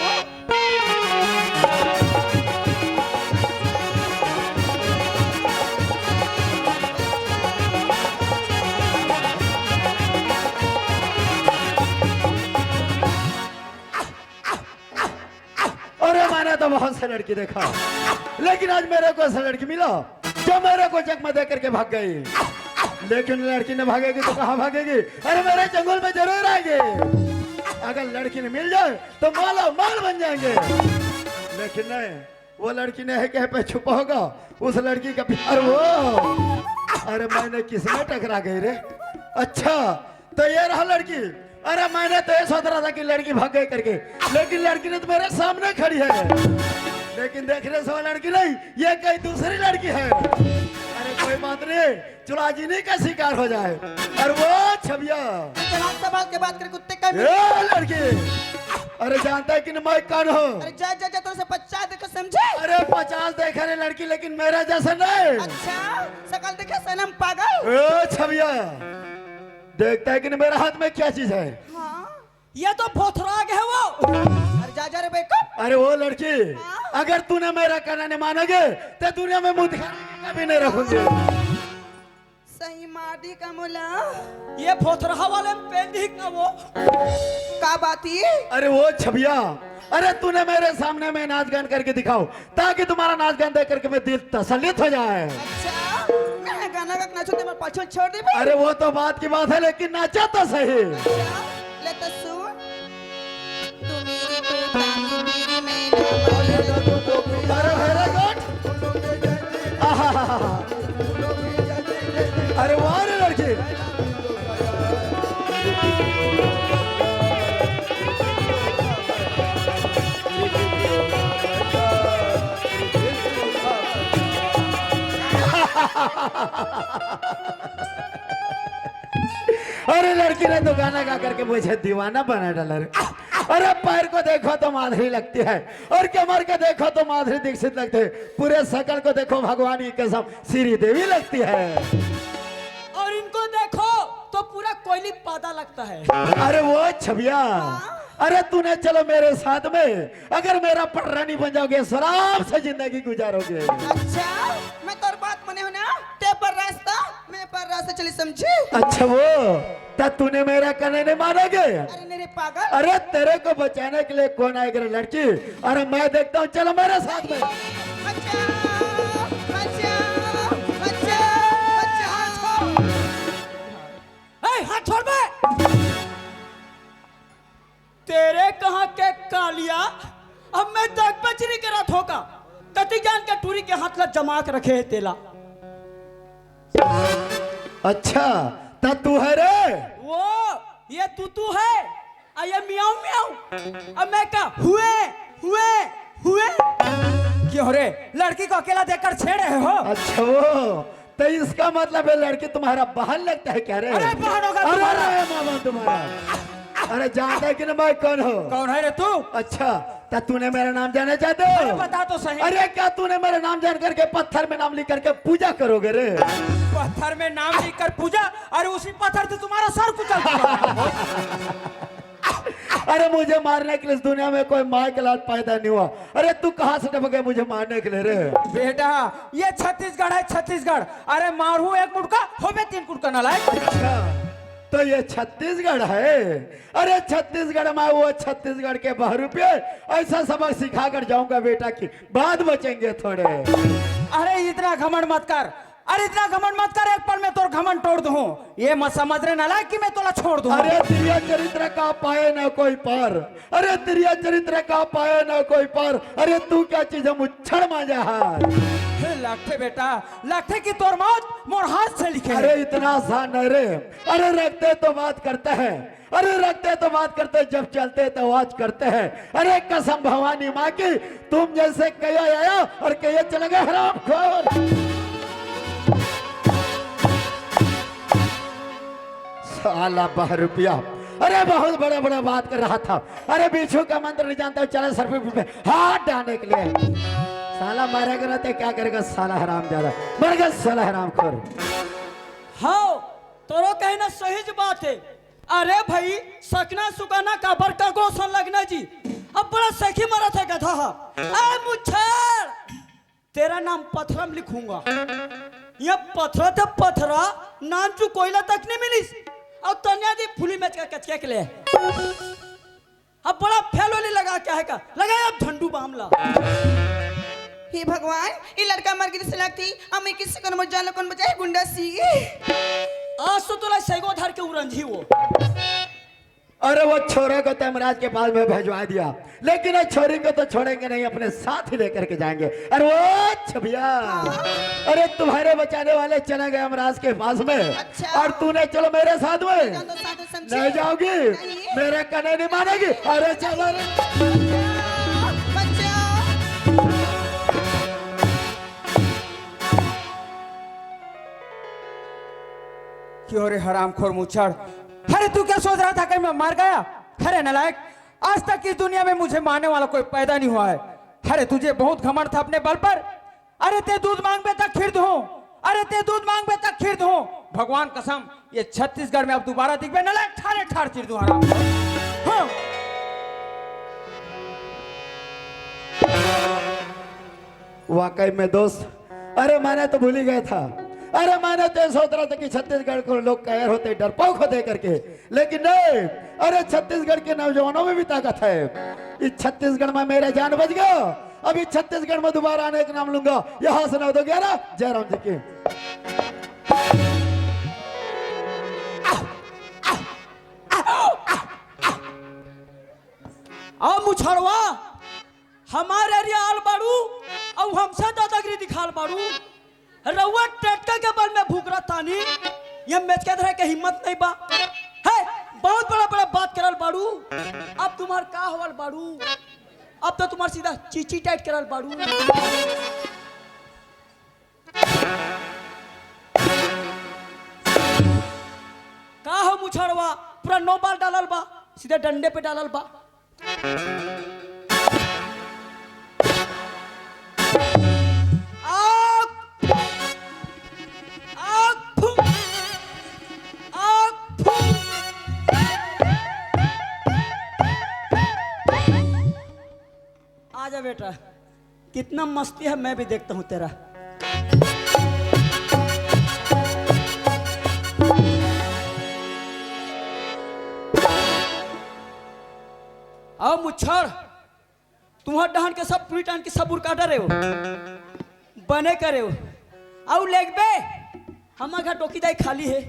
मैंने तो बहुत से लड़की देखा, लेकिन आज मेरे को ऐसा लड़की मिला जो मेरे को चकमा दे करके भाग गई। लेकिन लड़की ने भागेगी तो कहाँ भागेगी? अरे मेरे जंगल में जरूर आएगी। अगर लड़की ने मिल जाए तो माला माल बन जाएंगे। लेकिन नहीं, वो लड़की ने है कहीं पे छुपा होगा। उस लड़की का प्यार वो, अरे मैंने किसमें टकरा गई रे? अच्छा तो ये रहा लड़की। अरे मैंने तो ये सोच रहा था कि लड़की भाग गई करके, लेकिन लड़की ने तो मेरे सामने खड़ी है। लेकिन देखने से वो लड़की नहीं, ये कहीं दूसरी लड़की है। अरे कोई बात नहीं, चुराजीनी का शिकार हो जाए। और वो छबिया सवाल के बात कर कुत्ते का ये लड़की, अरे जानता है कि मैं कौन हूँ? अरे जा जा जा तो 50 देखो समझे? अरे 50 देखा रे लड़की, लेकिन मेरा जैसा नहीं। अच्छा सकल देखे सनम पागल। ओ छबिया, देखता है कि मेरे हाथ में क्या चीज है? हाँ ये तो भोथराग है वो। अरे जा जा रे बेको। अरे वो लड़की, अगर तूने मेरा कहना नहीं मानोगे तो दुनिया में मुंह दिखाने कभी नहीं रखूंगी। सही माटी का मुला। ये भोथरा वाले में पेन दिख ना वो। का बाती? अरे वो छबिया, अरे तूने मेरे सामने में नाच गान करके दिखाओ ताकि तुम्हारा नाच गान देख करके मैं दिल तसल्लित हो जाए। अच्छा मैं गाना का नाचो ते पाछो छोड़ दे बे। अरे वो तो बात की बात है, लेकिन नाचा तो सही। अच्छा ले तो सुन। तू मेरी तू मेरी मैं अरे वेरी गुड। अरे वाह रे लड़की, अरे लड़की ने तो गाना गा करके मुझे दीवाना बना डाला रे। अरे पैर को देखो तो माधुरी लगती है और कमर को देखो तो माधुरी दीक्षित लगते है, पूरे शकल को देखो भगवान की कसम श्री देवी लगती है। और इनको देखो तो पूरा कोयली पादा लगता है। अरे वो छबिया, अरे तूने चलो मेरे साथ में, अगर मेरा पटरानी बन जाओगे शराब से जिंदगी गुजारोगे। अच्छा मैं तोर बात मने हो ना, ते पर रास्ता मैं पर रास्ता चली समझी। अच्छा वो तब तूने मेरा कहने नहीं मानोगे? अरे मेरे पागल, अरे तेरे को बचाने के लिए कौन आएगा रे लड़की? अरे मैं देखता हूँ, चलो मेरे साथ में। बच्चा बच्चा बच्चा बच्चा, ए, हाथ छोड़ बे। तेरे कहाँ के कालिया, अब मैं तक बचरी करा ठोका कति जान के टूरी के हाथ ला जमा के रखे है तेला। अच्छा तब तू है रे? वो ये तू है और ये मियाऊ मियाऊ। अब मैं का हुए हुए हुए। क्यों रे लड़की को अकेला देखकर छेड़ रहे हो? अच्छा वो तो इसका मतलब है लड़की तुम्हारा बहन लगता है क्या रे? अरे बहन होगा अरे तुम्हारा। अरे मामा तुम्हारा। अरे जानता है कि ना मैं कौन हो? कौन है रे तू? अच्छा तब तूने मेरा नाम जाना चाहते अरे हो? बता तो सही। अरे क्या तूने मेरा नाम जान करके पत्थर में नाम लिख करके पूजा करोगे रे? पत्थर में नाम लिखकर पूजा, और उसी पत्थर से तुम्हारा सर कुचल चुका। अरे मुझे मारने के लिए इस दुनिया में कोई माँ के लाल पैदा नहीं हुआ। अरे तू कहाँ से टपके मुझे मारने के लिए रे? बेटा ये छत्तीसगढ़ है, छत्तीसगढ़। अरे मारू एक मुटका होबे 3 कुटका नालायक। अच्छा तो ये छत्तीसगढ़ है? अरे छत्तीसगढ़ में वो छत्तीसगढ़ के बहरूपे ऐसा सबक सिखा कर जाऊंगा बेटा की बाद बचेंगे थोड़े। अरे इतना घमंड मत कर, अरे इतना घमंड मत कर, एक पल में तोर घमंड तोड़ दूं। ये मत समझ रहे नालायक कि मैं तोला छोड़ दूं। अरे तेरिया चरित्र का पाए ना कोई पार, अरे तेरिया चरित्र का पाए ना कोई पार। अरे तू क्या चीज है मुच्छड़ मांझा हार। हे लाखे बेटा, लाखे की तोर मौत मोर हाथ से लिखे है। अरे इतना आसान नहीं रे। अरे रखते तो बात करते हैं, अरे रखते तो बात करते, जब चलते तो आवाज करते हैं। अरे कसम भवानी माँ की, तुम जैसे कया आया और कया चले गए हरामखोर। साला बहरूपिया, अरे बहुत बड़ा बड़ा बात कर रहा था। अरे बिच्छू का मंत्र नहीं जानता, चला सर पे हाथ डालने के लिए। साला मारेगा ना तो क्या करेगा साला हराम ज्यादा, मर गया साला हरामखोर। हाँ तोरो कहना सही ज बात है। अरे भाई सकना सुकाना काबर का गोसन लगना जी, अब बड़ा सखी मरा था गधा। अरे मुच्छर तेरा नाम पथरा में लिखूंगा। ये पथरा था पथरा, नाम चू कोयला तक नहीं मिली। और तन्या दी फुली मैच का कचके के लिए अब बड़ा फैलोली लगा क्या है का लगाया अब झंडू बामला। हे भगवान ये लड़का मर गई से लगती, अब मैं किसी को मत जान कौन बचाए गुंडा सी। आज तो तुला सैगो धर के उरंझी वो। अरे वो छोरे को तमराज के पास में भेजवा दिया, लेकिन वो छोरी को तो छोड़ेंगे नहीं, अपने साथ ही लेकर के जाएंगे। अरे वो छबिया, अरे तुम्हारे बचाने वाले चले गए अमराज के पास में। अच्छा। और तूने चलो मेरे साथ में। जान तो साथ समझी। नहीं जाओगी, नहीं। मेरे कहने नहीं मानेगी। अरे चलो रे। बच्चा क्यों रे हरामखोर मुच्छड़, अरे तू क्या सोच रहा था कि मैं मार गया? अरे नालायक, आज तक इस दुनिया में मुझे मारने वाला कोई पैदा नहीं हुआ है। अरे तुझे बहुत घमंड था अपने बल पर। अरे ते दूध मांग पे तक खीर दूं, अरे ते दूध मांग पे तक खीर दूं। भगवान कसम ये छत्तीसगढ़ में अब दोबारा दिखबे नालायक, ठाड़े ठाड़ चीर दूं हराम। हाँ। वाकई में दोस्त, अरे मैंने तो भूल ही गया था। अरे मैंने तो सोच रहा था कि छत्तीसगढ़ को लोग कहर होते, डरपोक होते करके, लेकिन नहीं। अरे छत्तीसगढ़ के नौजवानों में भी ताकत है। इस छत्तीसगढ़ में मेरा जान बच गया। अभी छत्तीसगढ़ में दोबारा आने का नाम लूंगा। यहाँ से 9-11 जयराम जी की। अब मुछड़वा हमारे एरिया आल बाड़ू और हमसे दादागिरी दिखाल बाड़ू। रउआ टटका के बल में भूख रहा तानी, ये मैच के तरह के हिम्मत नहीं बा है। बहुत बड़ा बड़ा बात करल बाड़ू। अब तुम्हार का होवल बाड़ू, अब तो तुम्हार सीधा चीची टाइट करल बाड़ू। का हो मुछड़वा पूरा 9 बार डालल बा, सीधे डंडे पे डालल बा। आजा बेटा, कितना मस्ती है मैं भी देखता हूं तेरा। आओ मुच्छर, तुम्हार डहन के सब पूरी टान के सब उड़का डरे हो, बने करे हो। आओ लेग बे, हमारे घर टोकी दाई खाली है,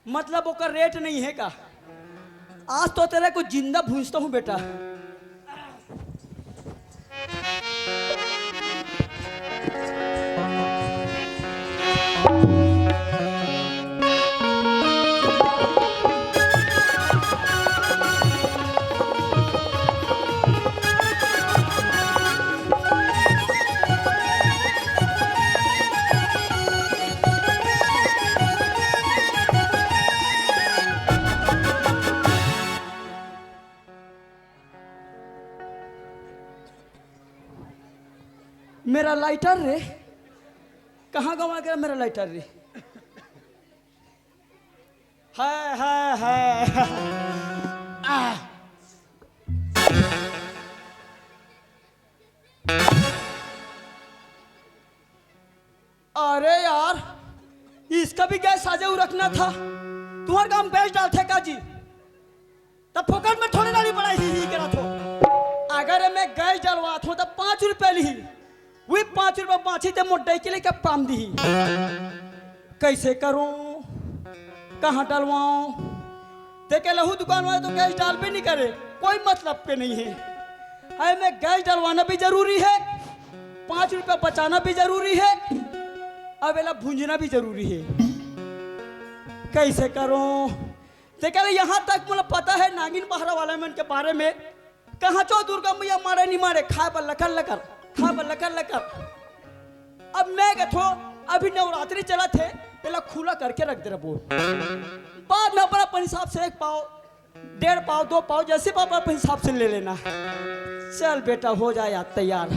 मतलब ओकर रेट नहीं है का। आज तो तेरे को जिंदा भूंजता हूं बेटा। मेरा लाइटर रे, कहाँ गवा गया मेरा लाइटर रे? है अरे यार, इसका भी गैस साजे रखना था। तुम्हारे काम गैस डालते का जी, तब फोकट में थोड़ी डाली पड़ाई ही करा थो। अगर मैं गैस डलवा थो तब 5 रुपए ली, वही 5 रुपए बाँची थे मोटाई के लिए क्या पाम दी। कैसे करूं, कहाँ डलवाऊं? देखे लहू दुकान वाले तो गैस डाल भी नहीं करे, कोई मतलब के नहीं है। अरे मैं गैस डलवाना भी जरूरी है, 5 रुपए बचाना भी जरूरी है, अब एला भूंजना भी जरूरी है। कैसे करूं? देखे यहाँ तक मुझे पता है नागिन बहरा वाला में उनके बारे में, कहाँ चो दुर्गा मैया मारे नहीं मारे, खाए पर लकर लकर, खा पर लकर लकर। अब मैं कथो अभी नवरात्रि चला थे, पहला खुला करके रख दे रहा, बाद में अपना हिसाब से 1 पाव 1.5 पाव 2 पाव जैसे पापा अपने हिसाब से ले लेना। चल बेटा हो जाए यार तैयार।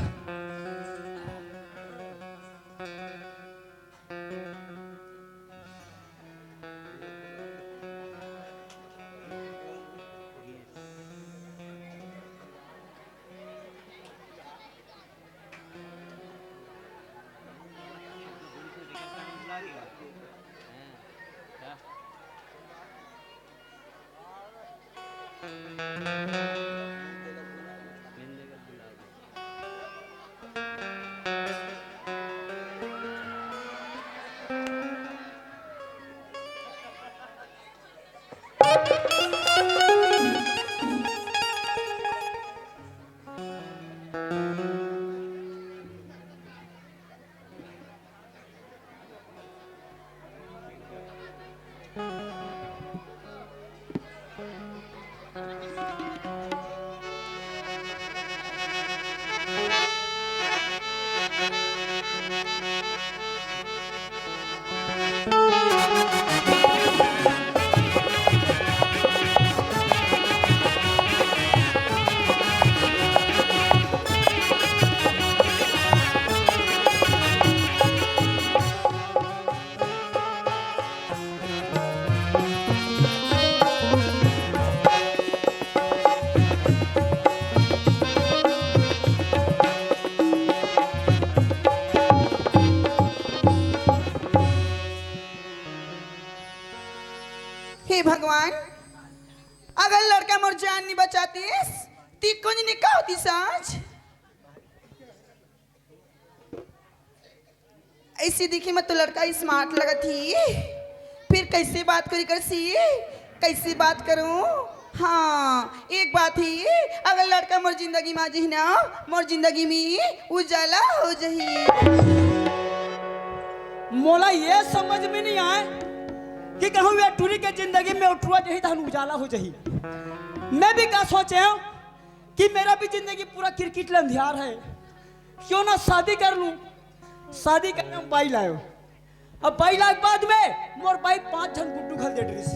हे भगवान, अगर लड़का मोर जान नहीं बचाती ती कुछ नहीं का होती साज। ऐसी दिखी मत तो लड़का स्मार्ट लगा थी, फिर कैसे बात करी कर सी, कैसे बात करूं? हाँ एक बात ही, अगर लड़का मोर जिंदगी में जी ना, मोर जिंदगी में उजाला हो जही। मोला ये समझ में नहीं आए कि कहूँ वे टूरी के जिंदगी में उठुआ जही तो उजाला हो जही। मैं भी क्या सोचे हूँ कि मेरा भी जिंदगी पूरा क्रिकेट लंधियार है, क्यों ना शादी कर लूं। शादी करने में बाई लायो, अब 2 लाख बाद में मोर भाई 5 जन गुड्डू खल दे ड्रेस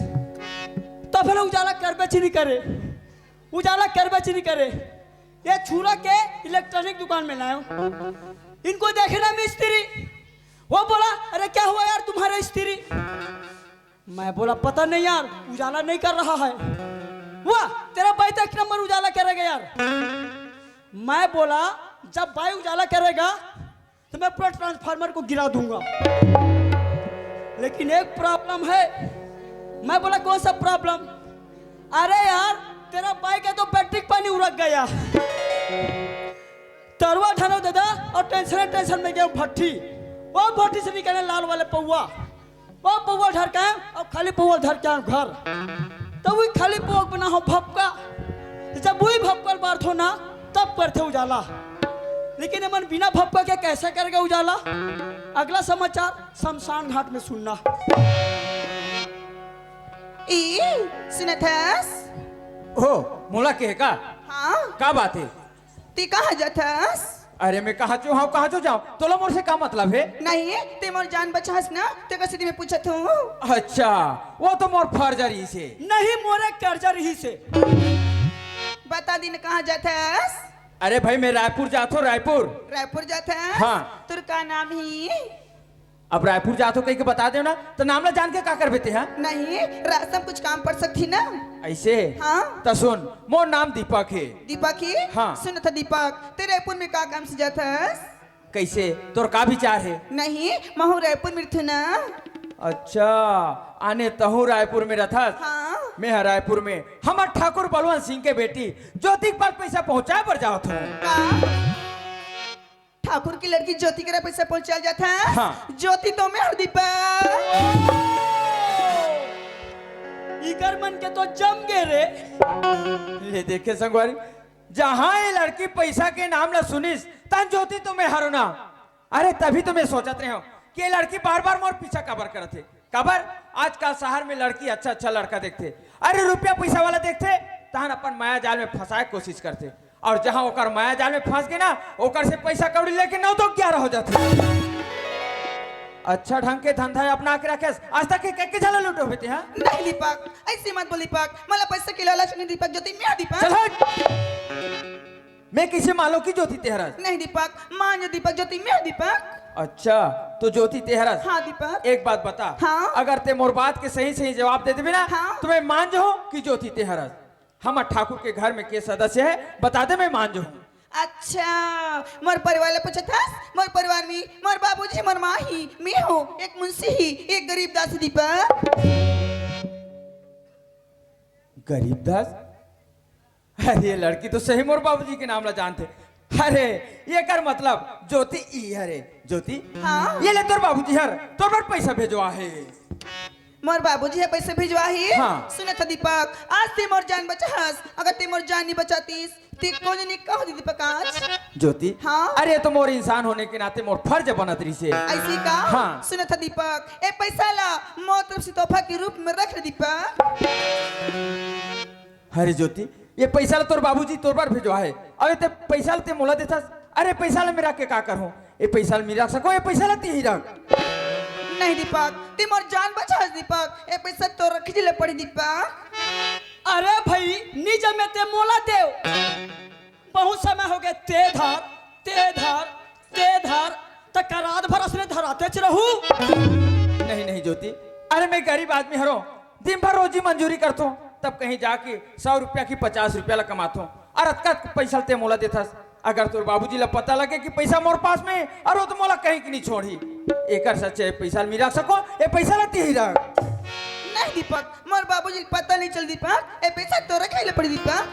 तो फिर उजाला कर बेची नहीं करे, उजाला कर बेची नहीं करे। ये छुरा के इलेक्ट्रॉनिक दुकान में लाया हूं। इनको देखे ना मिस्त्री, वो बोला अरे क्या हुआ यार तुम्हारे स्त्री? मैं बोला पता नहीं यार उजाला नहीं कर रहा है। वाह तेरा भाई तो 1 नंबर उजाला करेगा यार। मैं बोला जब भाई उजाला करेगा तो मैं पूरा ट्रांसफार्मर को गिरा दूंगा, लेकिन एक प्रॉब्लम है। मैं बोला कौन सा प्रॉब्लम? अरे यार तेरा भाई का तो बैटरी पानी उड़क गया। तरवा ढानो दादा और टेंशन में गया भट्टी, वो भट्टी से निकले लाल वाले पौवा, वो पौवा ढर के और खाली पौवा ढर के घर, तब वही खाली पौवा बना हो भपका। जब वही भपकर बात हो ना तब करते उजाला, लेकिन मन बिना भपका के कैसे करेगा उजाला? अगला समाचार शमशान घाट में सुनना। सुनथस? हो मोला के का? हाँ का बात है? ती कहाँ जाथस? अरे मैं कहाँ जो हाँ कहाँ जो जाऊँ, तोला मोर से का मतलब है? नहीं ते मोर जान बचास ना, ते कसी में पूछत हूँ। अच्छा वो तो मोर फर्जरी से नहीं मोरे कर्जा रही से। बता दिन कहाँ जाथस? अरे भाई मैं रायपुर जाता हूँ, रायपुर। रायपुर जाथस? हाँ। तुर का नाम ही? अब रायपुर जाते हो कहीं के बता दो ना, तो नाम ला जान के का कर बेते हैं? नहीं रास्ता में कुछ काम पड़ सकती ना। ऐसे? हाँ। तो सुन मोर नाम दीपक है। दीपक ही? हाँ। सुन था दीपक, ते रायपुर में का काम से जाथस? कैसे तोर का विचार है? नहीं महू रायपुर में थी ना। अच्छा आने तहु रायपुर में रहता। हाँ। मैं है रायपुर में हमार ठाकुर बलवंत सिंह के बेटी ज्योति के पास पैसा पहुंचाए पर जाओ था। का? ठाकुर की लड़की ज्योति के पैसा पहुंचा जाता है। हाँ। ज्योति तो मैं हर दीपक। इकर मन के तो जम गए रे। ले देखे संगवारी, जहाँ ये लड़की पैसा के नाम ला सुनिस तन ज्योति तो मैं हारो ना। अरे तभी तो मैं सोचत रहे हो कि ये लड़की बार बार मोर पीछा कबर करते। कबर आजकल शहर में लड़की अच्छा अच्छा लड़का देखते, अरे रुपया पैसा वाला देखते तहन अपन माया जाल में फंसाए कोशिश करते, और जहाँ ओकर माया जाल में फंस गए ना ओकर से पैसा कौड़ी लेके 9 तो 11 हो जाते। अच्छा ढंग के धंधा अपना के रखे, आज तक के झाला लूटो होते हैं? नहीं दीपक ऐसे मत बोल दीपक, मला पैसा के लालच नहीं दीपक, ज्योति मैं दीपक। चल हट। मैं किसे मालो की ज्योति तेहरस? नहीं दीपक मान जो दीपक, ज्योति मैं दीपक। अच्छा तो ज्योति तेहरस। हाँ दीपक। एक बात बता। हाँ। अगर ते मोर बात के सही सही जवाब दे देबे ना, हाँ। तो मैं मान जाऊं कि ज्योति तेहरस। हमार ठाकुर के घर में के सदस्य है बता दे, मैं मान जाऊं। अच्छा मोर परिवार ले पूछा था? मोर परिवार में मोर बाबूजी, मोर माँ ही, मैं हूँ, एक मुंशी ही, एक गरीब दास दीपक। गरीब दास? अरे ये लड़की तो सही मोर बाबूजी के नाम ला जानते। अरे ये कर मतलब ज्योति ई हरे ज्योति। हाँ। ये ले तोर बाबूजी हर तोर पर पैसा भेजवा है। मोर बाबूजी है पैसे भिजवा ही। हाँ। सुने था दीपक, आज ते मोर जान बचास, अगर ते मोर जान नहीं बचातीस ते कौन नहीं कहो दीपक आज। ज्योति हाँ। अरे तो मोर इंसान होने के नाते मोर फर्ज बनत रही से। ऐसी का? हाँ। सुने था दीपक, ए पैसा ला मोर तरफ से तोहफा के रूप में रख ले दीपक। अरे ज्योति ये पैसा ला तोर बाबूजी तोर पर भेजवा है, अरे ते पैसा ते मोला देता। अरे पैसा ला मेरा के का करूं? ये पैसा ला मेरा सको, ये पैसा ला ही रख। नहीं दीपक ते मोर जान बचास दीपक, ए पैसा तो रख ले पड़ी दीपक। अरे भाई निज में ते मोला देव, बहुत समय हो गए ते धार ते धार ते धार, तक रात भर असने धराते च रहू। नहीं नहीं ज्योति, अरे मैं गरीब आदमी हरो, दिन भर रोजी मंजूरी करता हूँ, तब कहीं जाके 100 रुपया की 50 रुपया ला कमाता हूँ, और अतका पैसा ते मोला देता। अगर तोर बाबूजी ला पता लगे कि पैसा मोर पास में, और वो तो मोला कहीं की नहीं छोड़ी। एकर सच्चे पैसा मिला सको, ये पैसा ला ही रख। नहीं दीपक मोर बाबूजी पता नहीं चल दीपक, ए पैसा तो रख ले पड़ी दीपक।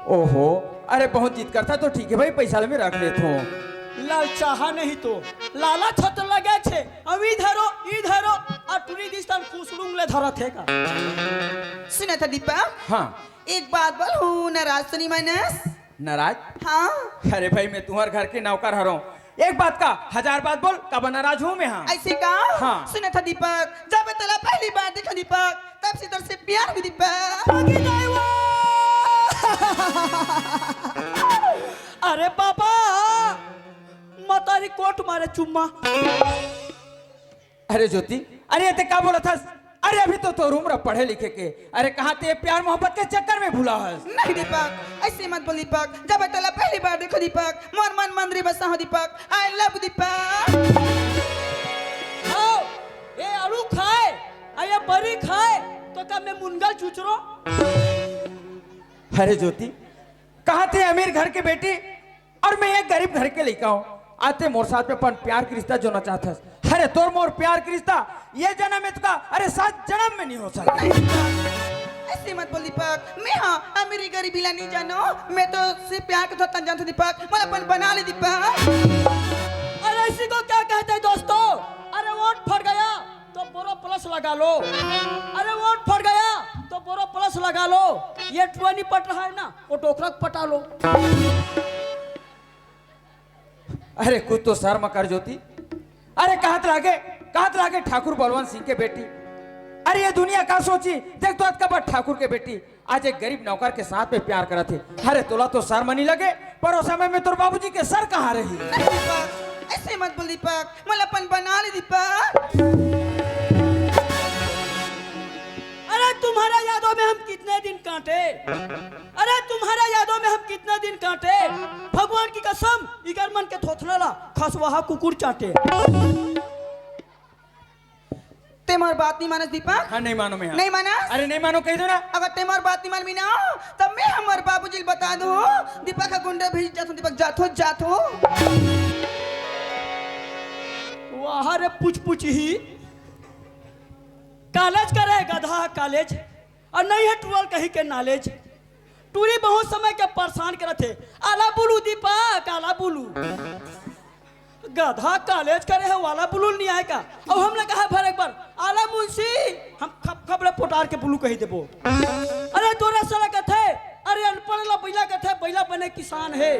ओहो अरे बहुत जिद करता तो ठीक है भाई, पैसा ला मैं रख लेता हूँ। लाल चाहा नहीं तो लाला छत लगे छे, अब इधरो और टुरी दिस्तान कुसलुंग ले धरा थे का। सुना था दीपक? हाँ। एक बात बोलूं, नाराज तो नहीं मानस? नाराज? हाँ। अरे भाई मैं तुम्हारे घर के नौकर हरो, एक बात का 1000 बात बोल, कब नाराज हूँ मैं? हाँ ऐसे का? हाँ। सुना था दीपक, जब मैं तेरा पहली बार देखा दीपक, तब से तेरे से प्यार हुई दीपक। अरे पापा मतारी कोट मारे चुम्मा। अरे ज्योति, अरे ये ते का बोला था? अरे अभी तो उम्र पढ़े लिखे के, अरे कहाँ ते प्यार मोहब्बत के चक्कर में भूला है? नहीं दीपक, ऐसे मत बोल दीपक। जब तला पहली बार देखो दीपक, मोर मन मंदिर बसा हो दीपक। आई लव दीपक। आओ, ये आलू खाए या बरी खाए तो क्या मैं मुनगा चुचरो? अरे ज्योति, कहाँ थे अमीर घर के बेटी और मैं एक गरीब घर के लड़का हूँ। आते मोर साथ में अपन प्यार की रिश्ता जोड़ना चाहता है। अरे तोर मोर प्यार की रिश्ता ये जन्म में का, अरे 7 जन्म में नहीं हो सकता। ऐसे मत बोल दीपक। मैं हाँ अमीरी गरीबी ला नहीं जानो, मैं तो सिर्फ प्यार के थोड़ा जानता दीपक। मला अपन बना ले दीपक। अरे इसी को क्या कहते हैं दोस्तों? अरे वोट फट गया तो बोरो प्लस लगा लो। अरे वोट फट गया तो बोरो प्लस लगा लो। ये टुआ नहीं पट रहा है ना, वो टोकरा पटा लो। अरे कुछ तो शर्म कर ज्योति। अरे कहाँ लागे ठाकुर बलवंत सिंह के बेटी। अरे ये दुनिया का सोची, देख तो कब ठाकुर के बेटी आज एक गरीब नौकर के साथ में प्यार करा थे। अरे तोला तो शर्म नहीं लगे, पर उस समय में तोर बाबूजी के सर कहाँ रही? नहीं दीपक, ऐसे मत बोल दीपक। मला अपन बना ले दीपक। अरे तुम्हारा यादों में हम कितने दिन काटे? अरे तुम्हारा यादों में हम कितने दिन काटे? भगवान की कसम, इगर मन के थोथला खसवाहा कुकुर चाटे। ते मोर बात नहीं मानस दीपक? हाँ नहीं मानो मैं। नहीं मानस? अरे नहीं मानो कह दो ना। अगर ते मोर बात नहीं मान भी ना, तब मैं हमार बाबूजी बता दो दीपक का गुंडा भेज जातो। दीपक जातो। वाह रे पुछ ही कॉलेज करे गधा कॉलेज, और नहीं है टूरल कहीं के नॉलेज। टूरी बहुत समय के परेशान करे थे। आला बुलू दीपक, आला बुलू। गधा कॉलेज करे है, वाला बुलू नहीं आएगा। अब हमने कहा फिर एक बार, आला मुंशी हम खबरे पोटार के बुलू कही देबो। अरे तोरा साला कथे, अरे अनपढ़ ला बैला कथे बैला बने किसान है।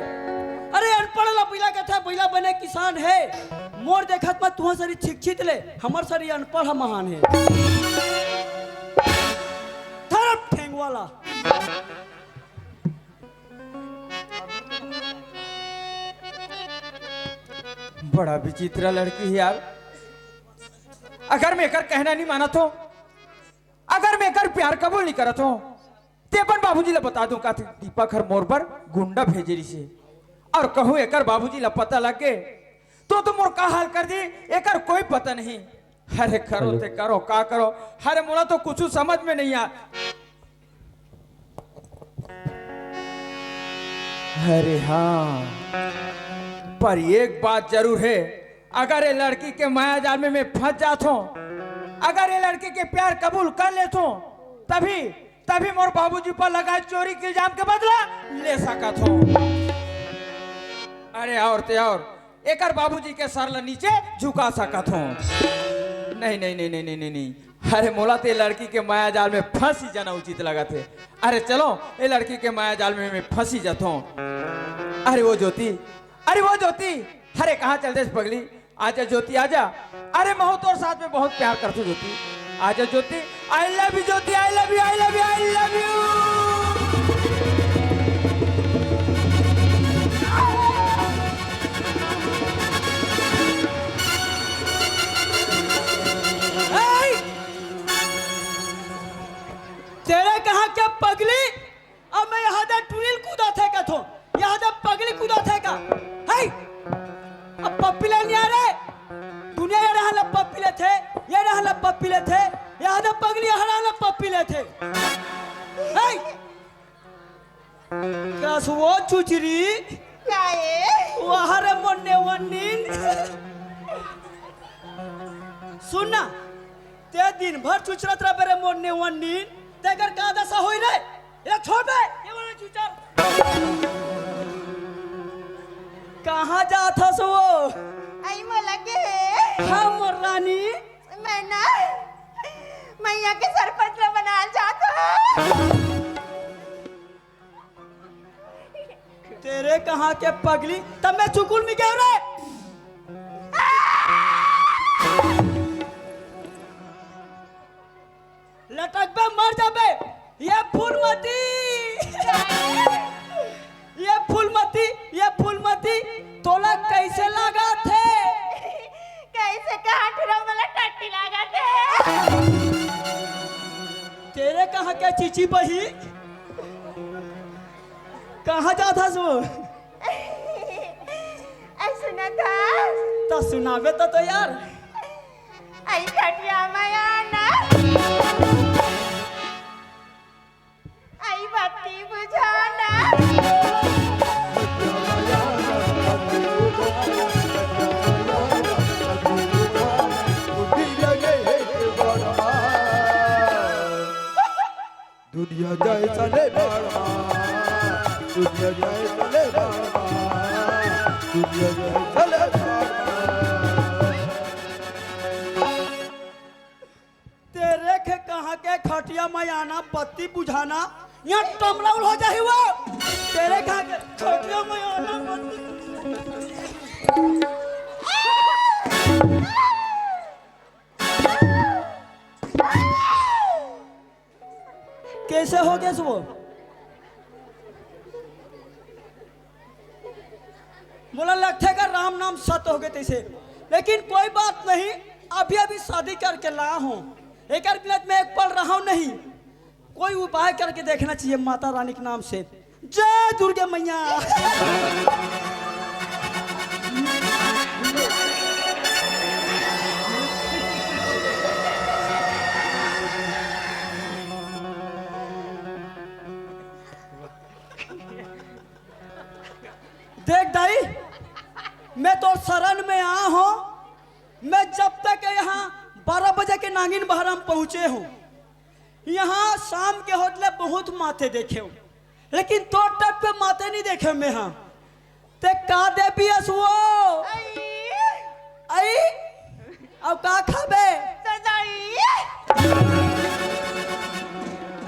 अरे अनपढ़ ला बैला कथे बैला बने किसान है। मोर देखत मत तुह सरी शिक्षित ले, हमर सरी अनपढ़ महान है। थरप ठेंग वाला। बड़ा विचित्र लड़की है यार। अगर मैं कर कहना नहीं माना तो, अगर मैं कर प्यार कबूल नहीं करा तो, ते अपन बाबूजी ला बता दूं का दीपक हर मोर पर गुंडा भेजे से, और कहूं एकर बाबूजी ला पता लगे तो मोर का हाल कर दी, एकर कोई पता नहीं। अरे करो ते करो का करो, अरे मोला तो कुछ समझ में नहीं आ। अरे हाँ, पर एक बात जरूर है, अगर ये लड़की के माया जाल में मैं फंस जाता हूं, अगर ये लड़की के प्यार कबूल कर लेता हूं, तभी मोर बाबूजी पर लगा चोरी के इल्जाम के बदला ले सकत हूं। अरे और एकर बाबूजी के सर ला नीचे झुका सकत हूं। नहीं। अरे मोला ते लड़की के माया जाल में फंसी जाना उचित लगा थे। अरे चलो ये लड़की के माया जाल में मैं फंसी जाता हूं। अरे वो ज्योति, अरे कहाँ चल दे पगली? आजा ज्योति आजा। अरे मैं तो साथ में बहुत प्यार करती हूँ ज्योति। आजा Jyoti, I love you Jyoti, I love you. तेरे कहा क्या पगली? अब मैं यहाँ दे टूरिल कूदा थे का थो, यहाँ दे पगली कूदा थे का। है अब पप्पी ले नहीं आ रहे। दुनिया ये रहा ला पप्पी ले थे, ये रहा ला पप्पी ले थे, यहाँ दे पगली यहाँ रहा ला पप्पी ले थे। है क्या सुवो चुचरी? क्या है? वहाँ रे मोन्ने वन्नीन। सुनना, ते दिन भर चुचरत रहा बेरे मोन्ने वन्नीन, तेकर का दशा होई रे? ये छोड़ बे, ये वाला चुचर। कहाँ जात हस वो? आई मोला के है? हाँ मोर रानी। मैं ना मैया के सरपंच ला बना जाता। तेरे कहाँ के पगली? तब मैं चुकुल में क्यों रे? लटक बे मर जा बे। ये फूलमती तोला कैसे लगा थे? कैसे कहा ठुरा मला टट्टी तेरे कहाँ के चीची बही कहाँ जा था सो सुना था तो सुनावे तो यार आई खटिया माया ना आई बत्ती बुझाना दुनिया जाए चले बड़वा दुनिया जाए चले बड़वा दुनिया जाए चले बड़वा तेरे के कहाँ के खटिया में आना बत्ती बुझाना यहाँ टमलाउल हो जाए वो तेरे कहाँ के खटिया में आना बत्ती कैसे हो गया वो बोला लगते का राम नाम सत हो गए तैसे लेकिन कोई बात नहीं अभी अभी शादी करके लाया हूँ एक मिनट में एक पल रहा हूँ नहीं कोई उपाय करके देखना चाहिए माता रानी के नाम से जय दुर्गे मैया देख दाई मैं तो शरण में आया हूँ मैं जब तक यहाँ 12 बजे के नागिन बहरम पहुंचे हूँ यहाँ शाम के होटले बहुत माथे देखे हूँ लेकिन तो तक पे माथे नहीं देखे मैं यहाँ ते का दे पियस वो आई अब का खाबे सजाई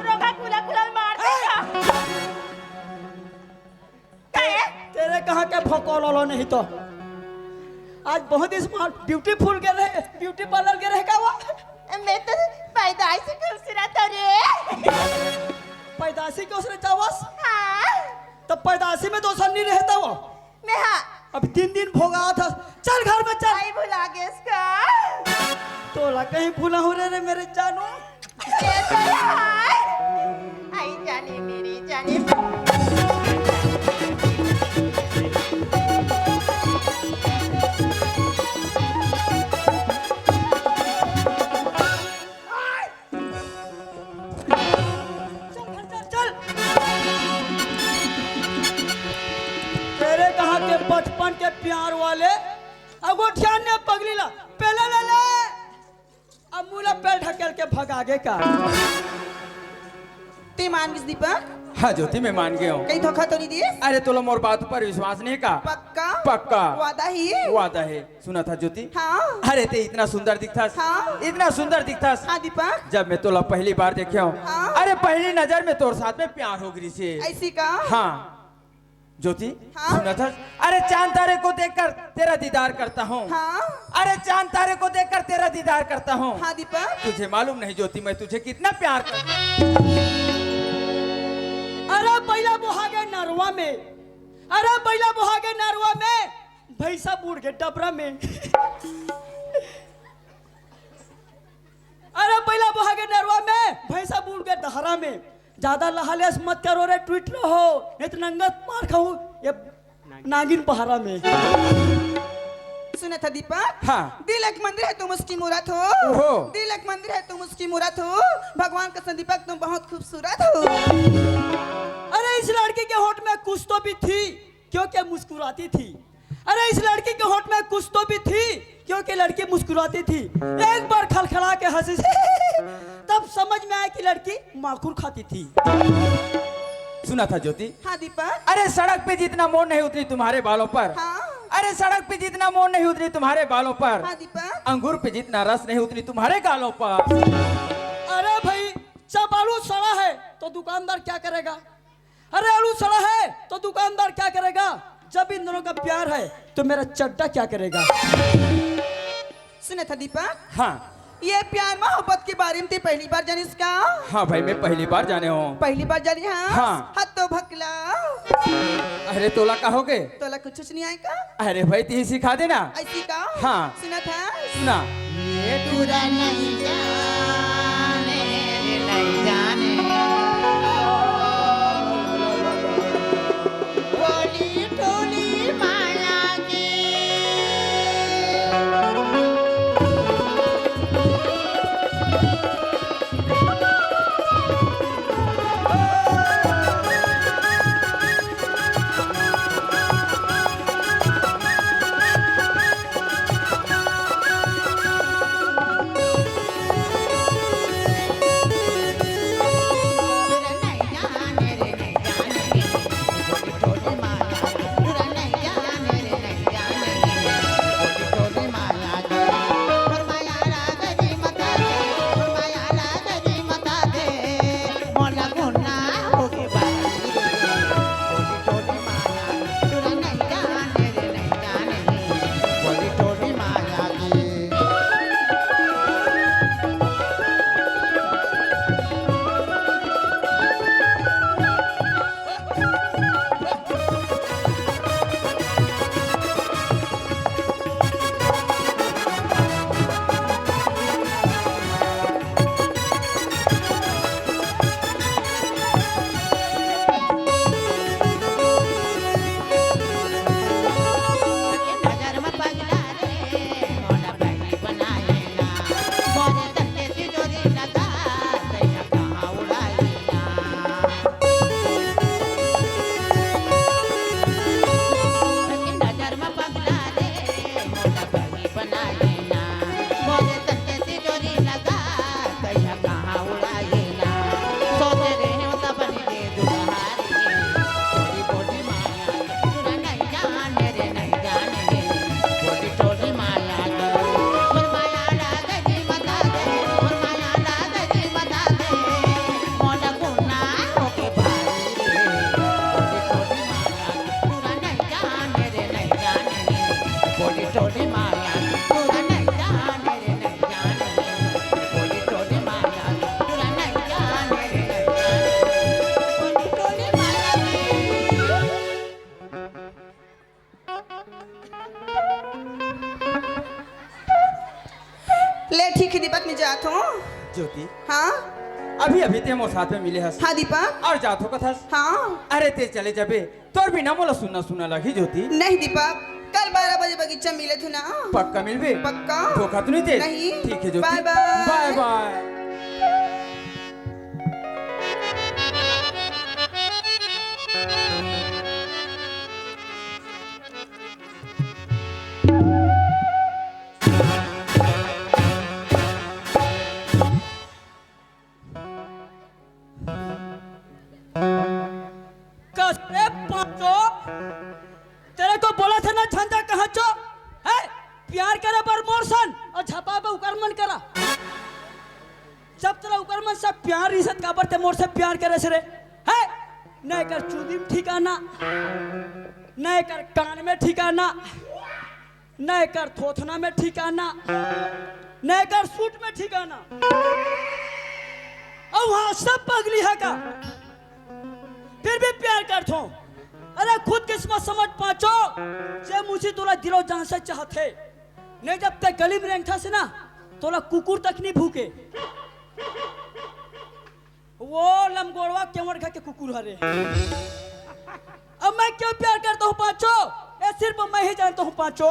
रोका कुला कुला मार देगा तेरे कहाँ के भोकोल वाला नहीं तो आज बहुत ही स्मार्ट ब्यूटीफुल के रहे ब्यूटी पार्लर के रहेगा वो मैं तो पैदाइशी खूबसूरत हो रे पैदाशी के उसने चावस हाँ तब पैदाशी में दोषर नहीं रहता वो मैं हाँ अब 3 दिन भोगा था चल घर में चल आई भुला गया इसका तोला कहीं भूला हो रे मेरे जानू कैसा है आई जाने मेरी जाने चल तेरे कहाँ के बचपन के प्यार वाले अगोठिया ने पगली ला पहले ले ले अब मुला पैर ढकेल के भगागे का ते मान गइस दीपक हाँ ज्योति मैं मान गया हूँ कहीं धोखा तो नहीं दिए अरे तो मोर बात पर विश्वास नहीं का पक्का पक्का वादा ही वादा है सुना था ज्योति हाँ अरे ते इतना सुंदर दिखता हाँ। इतना सुंदर दिखता हाँ दीपक जब मैं तोला पहली बार देखे हूँ हाँ। अरे पहली नजर में तोर साथ में प्यार हो गई से ऐसी का हाँ ज्योति हाँ। सुना था अरे चांद तारे को देखकर तेरा दीदार करता हूँ हाँ अरे चांद तारे को देखकर तेरा दीदार करता हूँ हाँ दीपक तुझे मालूम नहीं ज्योति मैं तुझे कितना प्यार करता अरे बैला बुहागे नरवा में अरे बैला बुहागे नरवा में भैंसा बूढ़ के डबरा में अरे बैला बुहागे नरवा में भैंसा बूढ़ के दहरा में ज्यादा लहालेस मत करो रे ट्वीट रहो नहीं तो नंगत मार खाऊ ये नागिन पहाड़ा में सुना था दीपक हाँ। दिल एक मंदिर है तुम उसकी मूरत हो ओहो। दिल एक मंदिर है तुम उसकी मूरत हो भगवान का दीपक तुम बहुत खूबसूरत हो अरे इस लड़की के होठ में कुछ तो भी थी क्योंकि मुस्कुराती थी अरे इस लड़की के होठ में कुछ तो भी थी क्योंकि लड़की मुस्कुराती थी एक बार खलखला के हंसी तब समझ में आया कि लड़की माखूर खाती थी सुना था ज्योति हाँ दीपक अरे सड़क पे जितना मोड़ नहीं उतरी तुम्हारे बालों पर हाँ अरे सड़क पे जितना मोड़ नहीं उतरी तुम्हारे बालों पर हाँ दीपक अंगूर पे जितना रस नहीं उतरी तुम्हारे गालों पर अरे भाई जब आलू सड़ा है तो दुकानदार क्या करेगा अरे आलू सड़ा है तो दुकानदार क्या करेगा जब इन दोनों का प्यार है तो मेरा चड्डा क्या करेगा सुना था दीपक हाँ ये प्यार मोहब्बत के बारे में ते पहली बार जानी इसका हाँ भाई मैं पहली बार जाने हूँ पहली बार जानी हाँ हाँ। हाथ तो भकला अरे तोला कहोगे तोला कुछ नहीं आएगा अरे भाई ती सिखा देना ऐसी का हाँ। सुना था सुना ये बुरा नहीं जा ज्योति हाँ अभी अभी ते मोर साथ में मिले हस हाँ दीपक और जात हो कथस हाँ अरे ते चले जबे तोर बिना मोला सुनना सुना लगी ज्योति नहीं दीपक कल 12 बजे बगीचा मिले थे ना पक्का मिलबे पक्का धोखा तो नहीं दे नहीं। ठीक है ज्योति बाय बाय। बाय बाय कसरे पांचो तेरे को बोला था ना झंझा कहाँ चो है प्यार करे पर मोरसन और झपा पे उकरमन करा जब तेरा उकरमन सब प्यार इज्जत का पर ते मोर से प्यार करे से रे है नहीं कर चूदी में ठिकाना नहीं कर कान में ठिकाना नहीं कर थोथना में ठिकाना नहीं कर सूट में ठिकाना और वहां सब पगली है का फिर भी प्यार करते हो अरे खुद किस्मत समझ पाचो जे मुझे तोला दिलो जान से चाहते नहीं जब तक गली में रेंगठा से ना तोला कुकुर तक नहीं भूखे वो लमगोड़वा केवड़ खा के कुकुर हरे अब मैं क्यों प्यार करता हूँ पांचो ये सिर्फ मैं ही जानता हूँ पांचो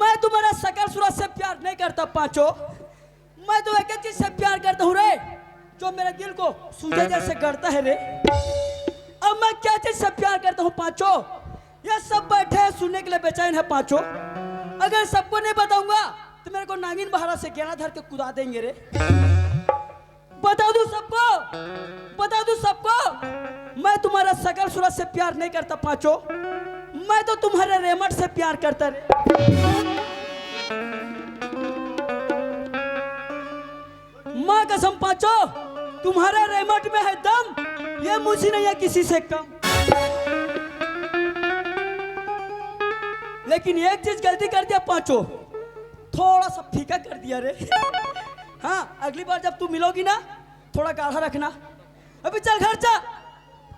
मैं तुम्हारा सकल सूरत से प्यार नहीं करता पांचो मैं तो एक चीज से प्यार करता हूँ रे जो मेरे दिल को सूझे जैसे गढ़ता है रे अब मैं क्या चीज से प्यार करता हूँ पांचो ये सब बैठे हैं सुनने के लिए बेचैन है पांचो अगर सबको नहीं बताऊंगा तो मेरे को नागिन बहारा से गेड़ा धर के कुदा देंगे रे बता दूं सबको मैं तुम्हारा सकल सूरत से प्यार नहीं करता पांचो मैं तो तुम्हारे रेमट से प्यार करता रे माँ कसम पांचो तुम्हारे रेमट में है दम ये मुझे नहीं है किसी से कम लेकिन एक चीज गलती कर दिया पांचो थोड़ा सा फीका कर दिया रे हाँ अगली बार जब तू मिलोगी ना थोड़ा गाढ़ा रखना अभी चल घर जा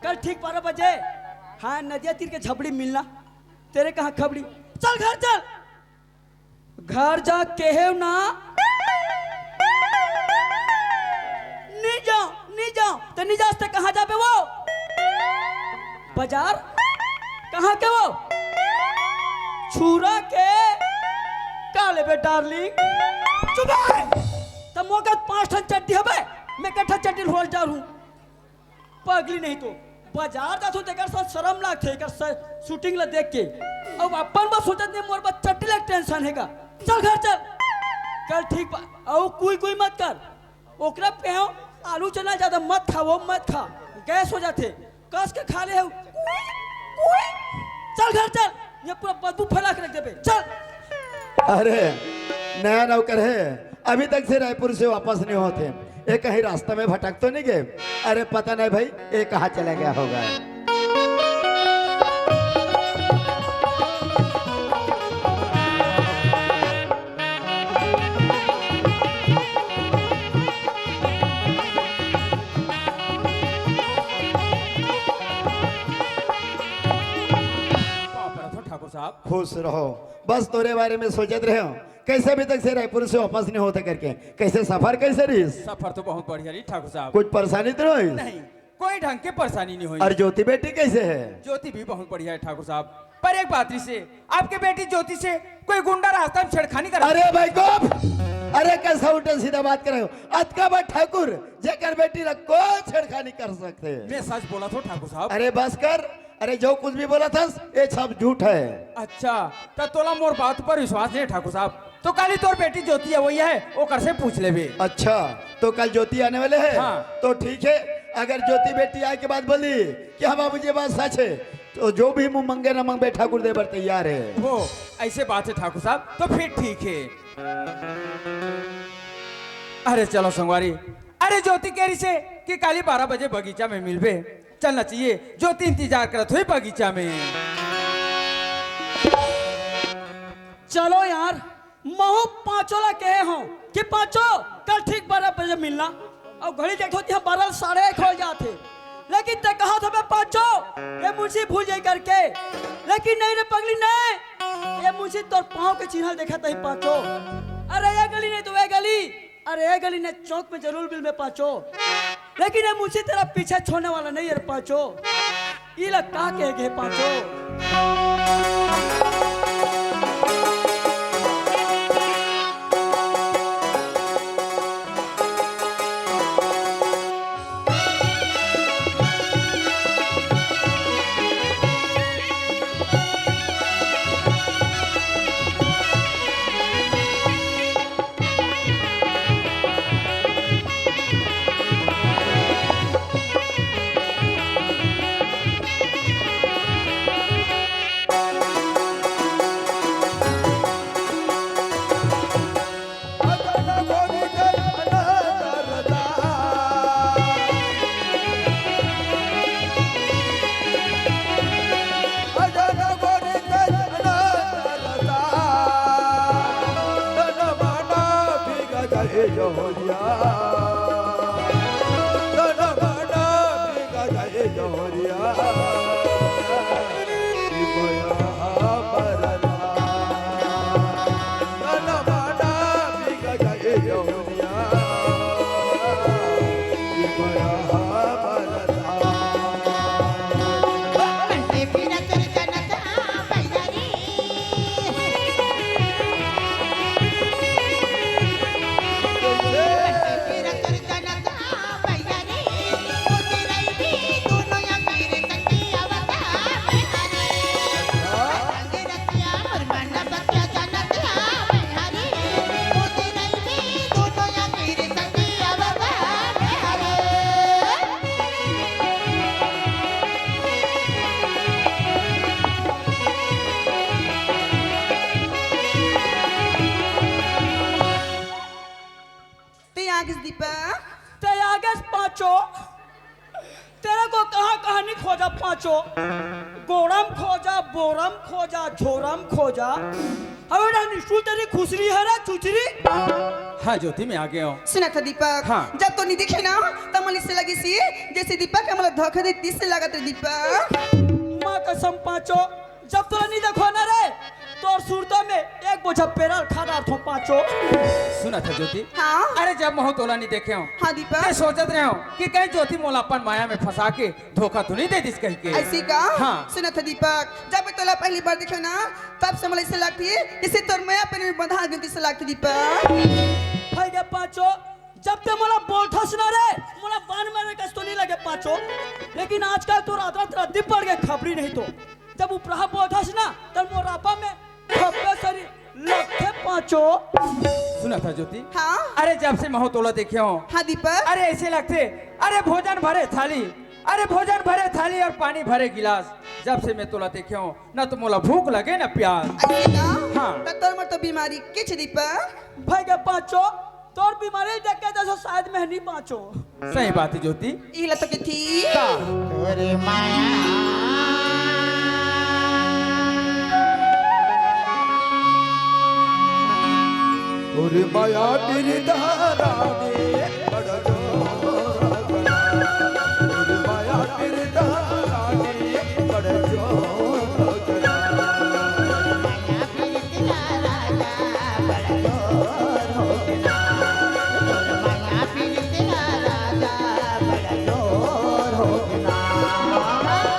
कल ठीक 12 बजे हाँ नदिया तीर के झबड़ी मिलना तेरे कहाँ खबड़ी चल घर जा कहे ना नहीं जाओ तो नहीं जाते कहाँ जाबे वो बाजार कहाँ के वो छुरा के काले बे डार्लिंग चुप तब मौका 5 ठन चट्टी हबे मैं कट्ठा चट्टी होल जा हूं पगली नहीं तो बाजार जा तो तेकर साथ शर्म लागथे एकर शूटिंग ला देख के अब अपन बस सोचत नहीं मोर बस चट्टी लग टेंशन हैगा चल घर चल कल ठीक बा औ कोई मत कर ओकरा पे आलू चना ज्यादा मत खा वो मत खा गैस हो जाते कस के खा ले चल घर चल ये पूरा बदबू फैला के रख देबे चल अरे नया नौकर है अभी तक से रायपुर से वापस नहीं होते ये कहीं रास्ता में भटक तो नहीं गए अरे पता नहीं भाई ये कहाँ चला गया होगा ठाकुर साहब खुश रहो बस तोरे बारे में सोचत रहे हो कैसे अभी तक से रायपुर से वापस नहीं होते करके कैसे सफर कैसे रही सफर तो बहुत बढ़िया रही ठाकुर साहब कुछ परेशानी तो नहीं नहीं कोई ढंग की परेशानी नहीं हुई और ज्योति बेटी कैसे है ज्योति भी बहुत बढ़िया है ठाकुर साहब पर एक बात से आपके बेटी ज्योति से कोई गुंडा रास्ता में छेड़खानी कर अरे भाई गोप अरे कैसा उल्टा सीधा बात कर रहे हो अतका बात ठाकुर जेकर बेटी रख को छेड़खानी कर सकते मैं सच बोला था ठाकुर साहब अरे बस कर अरे जो कुछ भी बोला था ये सब झूठ है अच्छा तो तोला मोर बात पर विश्वास नहीं है ठाकुर साहब तो कल तोर बेटी ज्योति है वही है वो कर से पूछ ले भी अच्छा तो कल ज्योति आने वाले हैं हाँ। तो ठीक है अगर ज्योति बेटी आए के बाद बोली कि हाँ बाबू जी बात सच है तो जो भी मुंह मंगे न मंगे ठाकुर देवर तैयार है वो ऐसे बात है ठाकुर साहब तो फिर ठीक है अरे चलो संगवारी अरे ज्योति कह रही से कि काली 12 बजे बगीचा में मिलबे चलना चाहिए ज्योति इंतजार करत हुई बगीचा में चलो यार महू पांचों ला कहे हो कि पांचों कल ठीक 12 बजे मिलना और घड़ी देखो यहाँ 12 साढ़े 1 हो जाते लेकिन ते कहा था मैं पांचों ये मुझे भूल जाए करके लेकिन नहीं रे पगली नहीं ये मुझे तो पाँव के चिन्ह देखा था ही पांचों अरे ये गली नहीं तो वे गली अरे ये गली ने चौक में जरूर बिल में पाचो, लेकिन ये मुझे तेरा पीछे छोड़ने वाला नहीं है पाचो। ये लग का कहे पाचो। दीपक ते आगे पाचो, तेरे को कहाँ कहानी खोजा पाचो, गोरम खोजा, बोरम खोजा, झोरम खोजा। अबे ना निशुल तेरी खुसरी है ना चुचरी। हाँ ज्योति मैं आ गया हूँ। सुना था दीपक, हाँ। जब तो नहीं दिखे ना तब मन से लगी सी जैसे दीपक हमारा धोखा दे तीस से लगा था दीपक। माँ कसम पाचो, जब तो नहीं देखो ना रे तो सूरता में एक बोझा पेराल खा रहा था पाचो। सुना था ज्योति। हाँ अरे जब महू तोला नहीं देखे हूँ हाँ दीपक, मैं सोचत रहे हूँ कि कहीं ज्योति मोलापन माया में फंसा के धोखा तो नहीं दे दिस कहीं के। ऐसी का हाँ। सुना था दीपक, जब मैं तोला पहली बार देखो ना तब से मुझे ऐसे लगती है इसे तोर मैं अपने में बंधा गई से लगती दीपक। भाई के पाचो, जब ते मोला बोलता सुना रे मोला बान मारे कस तो नहीं लगे पाचो, लेकिन आजकल तो रात रात दीप पड़ गए खबरी नहीं तो जब उपरा बोलता सुना तब मोरापा में खपे सरी लगते पाचो। सुना था ज्योति। हाँ अरे जब से महू तोला देखे हूँ हाँ दीपक, अरे ऐसे लगते अरे भोजन भरे थाली, अरे भोजन भरे थाली और पानी भरे गिलास। जब से मैं तोला देखे हूँ ना तो मोला भूख लगे ना प्यास। ऐसी का हाँ। तो तोर में तो बीमारी किच दीपक। भाई के पाचो, तोर बीमारी देख के जैसे शायद मैं नहीं पाचो। सही बात है ज्योति। इला तो की थी का? तोरे माया और माया तेरी धारा में बड़ा जोर बना, और माया तेरी धारा में बड़ा जोर बना। माया फिर तेरा राजा बड़ा जोर हो गया, माया फिर तेरा राजा बड़ा जोर हो गया।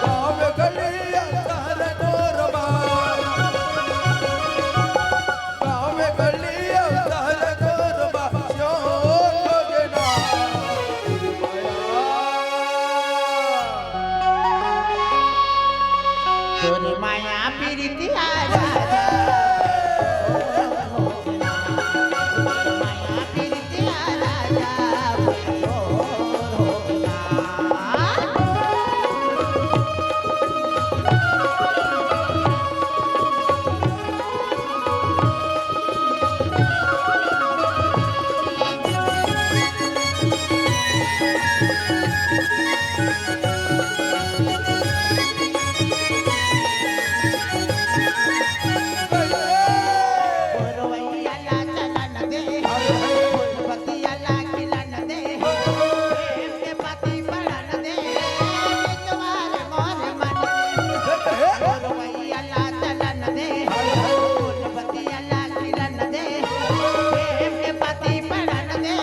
गाँव गली अंदर नोरमा, गाँव गली अंदर नोरमा, जोर हो गया। तोरे माया फिर तेरा राजा हो गया, माया फिर तेरा राजा बड़ा जोर हो गया। रोवैया चलन दे, बतिया खिलन दे, प्रेम के पति पड़न दे, तुम्हारे मोर मन दे। रोवैया चलन दे, बतिया खिलन दे, प्रेम के पति पड़न दे,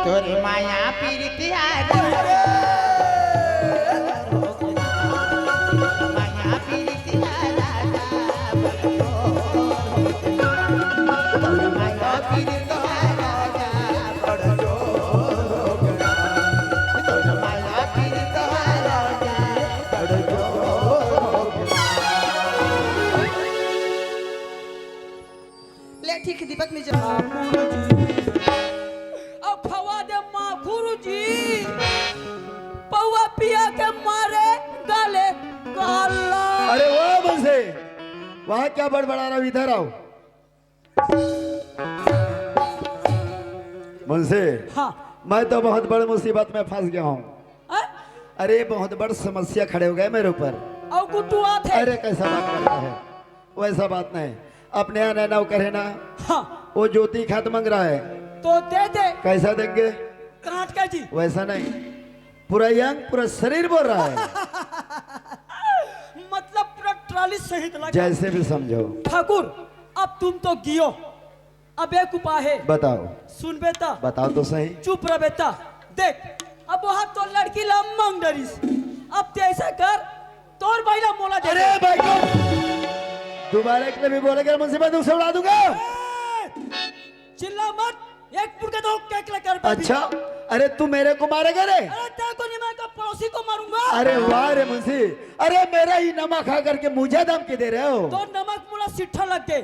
तोरे माया पीरितिया माया पीरितिया राजा तोरे माया पीरितिया राजा तोरे माया पीरितिया राजा ले ठीक है दीपक में जाओ। अब फवा दे माँ गुरुजी पौवा पिया के मारे गाले गाला। अरे वाह बंसे, वहां क्या बड़बड़ा रहा, इधर आओ। मुंसे, हाँ मैं तो बहुत बड़ी मुसीबत में फंस गया हूँ। हैं? अरे बहुत बड़ी समस्या खड़े हो गए मेरे ऊपर। और गुड्डू आते अरे कैसा बात करता है, वैसा बात नहीं। अपने यहाँ नैना करे ना, हाँ वो ज्योति खाद मांग रहा है, तो दे दे कैसा देंगे? काट के जी। वैसा नहीं, पूरा यंग पूरा शरीर बोल रहा है। मतलब पूरा ट्राली सहित लगा। जैसे भी समझो। ठाकुर अब तुम तो गियो, अब एक उपाय है। बताओ सुन बेटा, बताओ तो सही। चुप रह बेटा। देख अब वहां तो लड़की ला मांग डरीस, अब तो ऐसा कर तोर भाईला मोला दे। अरे भाई को दोबारा एक भी बोलेगा मुसीबत उसे उड़ा दूंगा। चिल्ला मत, एक पुरके दो केक लेकर। अच्छा, अरे तू मेरे को मारेगा रे? अरे तेरे को नहीं, मैं का पड़ोसी को मारूंगा। अरे वाह रे मुंशी, अरे मेरा ही नमक खा करके मुझे धमकी दे रहे हो? तो नमक मुला सिट्ठा लग गए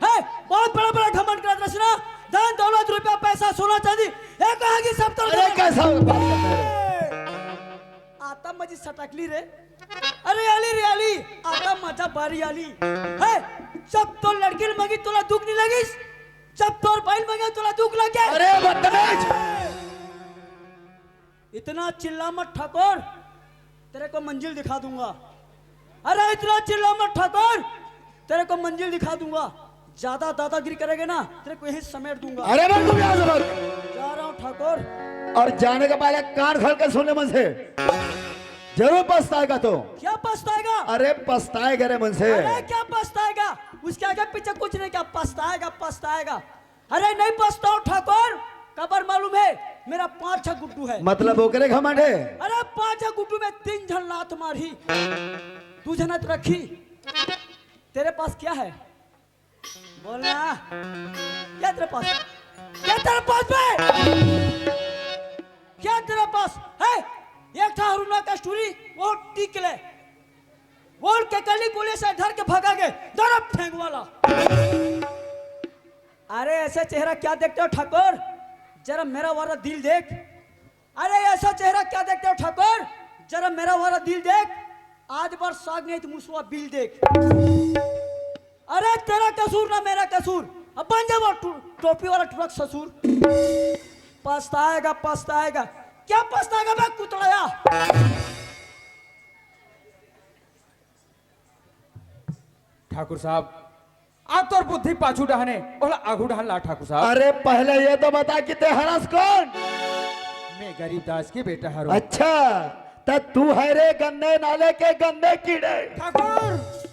है। बहुत बड़ा बड़ा घमंड करत रही ना, धन दौलत रुपया पैसा सोना चांदी एक कहागी सब तो। अरे कैसा बात करता है? आता मजी सटकली रे। अरे आली रे आली, आता मजा बारी आली है। जब तो लड़की मगी तोला दुख नहीं लगिस, जब तोर बैल मगे तोला दुख लग गया। अरे बदतमीज, इतना चिल्ला मत ठाकुर, तेरे को मंजिल दिखा दूंगा। अरे इतना चिल्ला मत ठाकुर, तेरे को मंजिल दिखा दूंगा। ज्यादा दादागिरी करेगे ना, तेरे को यही समेट दूंगा। अरे मैं तुम यहाँ से मत। जा रहा हूँ ठाकुर। और जाने के पहले कान खोल के सुनने मन से, जरूर पछताएगा तो। क्या पछताएगा? अरे पछताएगा रे मन से। अरे क्या पछताएगा? उसके आगे पीछे कुछ नहीं, क्या पछताएगा पछताएगा। अरे नहीं पछताओ ठाकुर, कबर मालूम है मेरा 5-6 गुड्डू है। मतलब ओकरे घमंड है? अरे 5 गुड्डू में 3 जन लात मारी, 2 जन रखी। तेरे पास क्या है बोलना? क्या तेरे पास, क्या तेरे पास है? क्या तेरे पास है? एक था हरुणा का स्टोरी, वो टिक ले, बोल के कली गोले से धर के भगा गए, दरब फेंक वाला। अरे ऐसे चेहरा क्या देखते हो ठाकुर, जरा मेरा वाला दिल देख। अरे ऐसा चेहरा क्या देखते हो ठाकुर, जरा मेरा वाला दिल देख। आज बार साग नहीं तो मुसवा बिल देख। अरे तेरा कसूर ना मेरा कसूर, अब बन जा वो टोपी वाला ट्रक ससुर। पछताएगा पछताएगा, क्या पछताएगा मैं कुतड़ाया। ठाकुर साहब आप तो बुद्धि पाछू डहने और आगू डहन ला ठाकुर साहब। अरे पहले ये तो बता कि ते हरस कौन? मैं गरीबदास के बेटा हूँ। अच्छा, तो तू है रे गन्ने नाले के गन्ने कीड़े। ठाकुर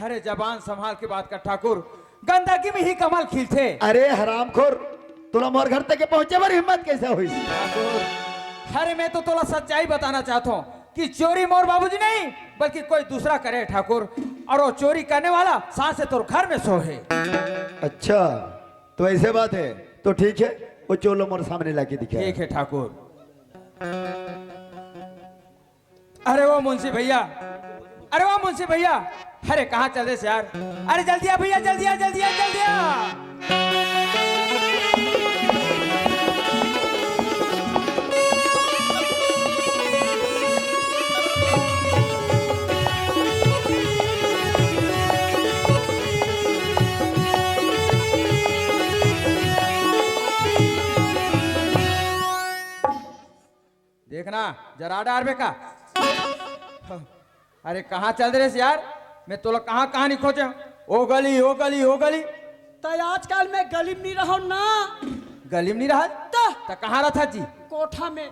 अरे जबान संभाल के बात कर ठाकुर, गंदगी में ही कमाल खिलते। अरे हरामखोर, तुला मोर घर तक के पहुंचे पर हिम्मत कैसे हुई? ठाकुर अरे मैं तो तोला सच्चाई बताना चाहता हूँ कि चोरी मोर बाबूजी नहीं बल्कि कोई दूसरा करे ठाकुर, और वो चोरी करने वाला सांस से तोर घर में सो है। अच्छा तो ऐसे बात है, तो ठीक है, वो चोलो मोर सामने लाके दिखा। ठीक है ठाकुर। अरे वो मुंशी भैया, अरे वो मुंशी भैया, अरे कहाँ चल रहे यार? अरे जल्दी आ भैया, जल्दी आ जल्दी आ जल्दी आ। देखना जरा डार बेका। अरे कहाँ चल रहे यार? मैं तो कहाँ कहानी खोजे, ओ गली ओ गली ओ गली। तो आजकल मैं गली में नहीं रहा हूं ना। गली में नहीं रहा तो कहाँ रहा जी? कोठा में।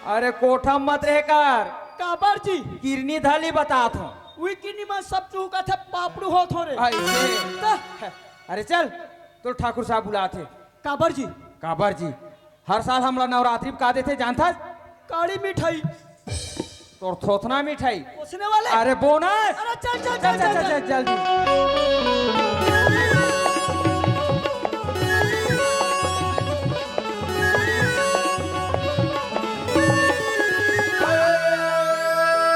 अरे कोठा मत रह कर, काबर जी किरनी धाली बता थो वीकिनी में सब चूका थे पापड़ू हो थोड़े। अरे चल तो ठाकुर साहब बुलाते। काबर जी काबर जी हर साल हमला नवरात्रि में का देते जानता काली मिठाई तोर थोथना मिठाई उसने वाले अरे बोनस अरे चल चल चल चल चल चल चल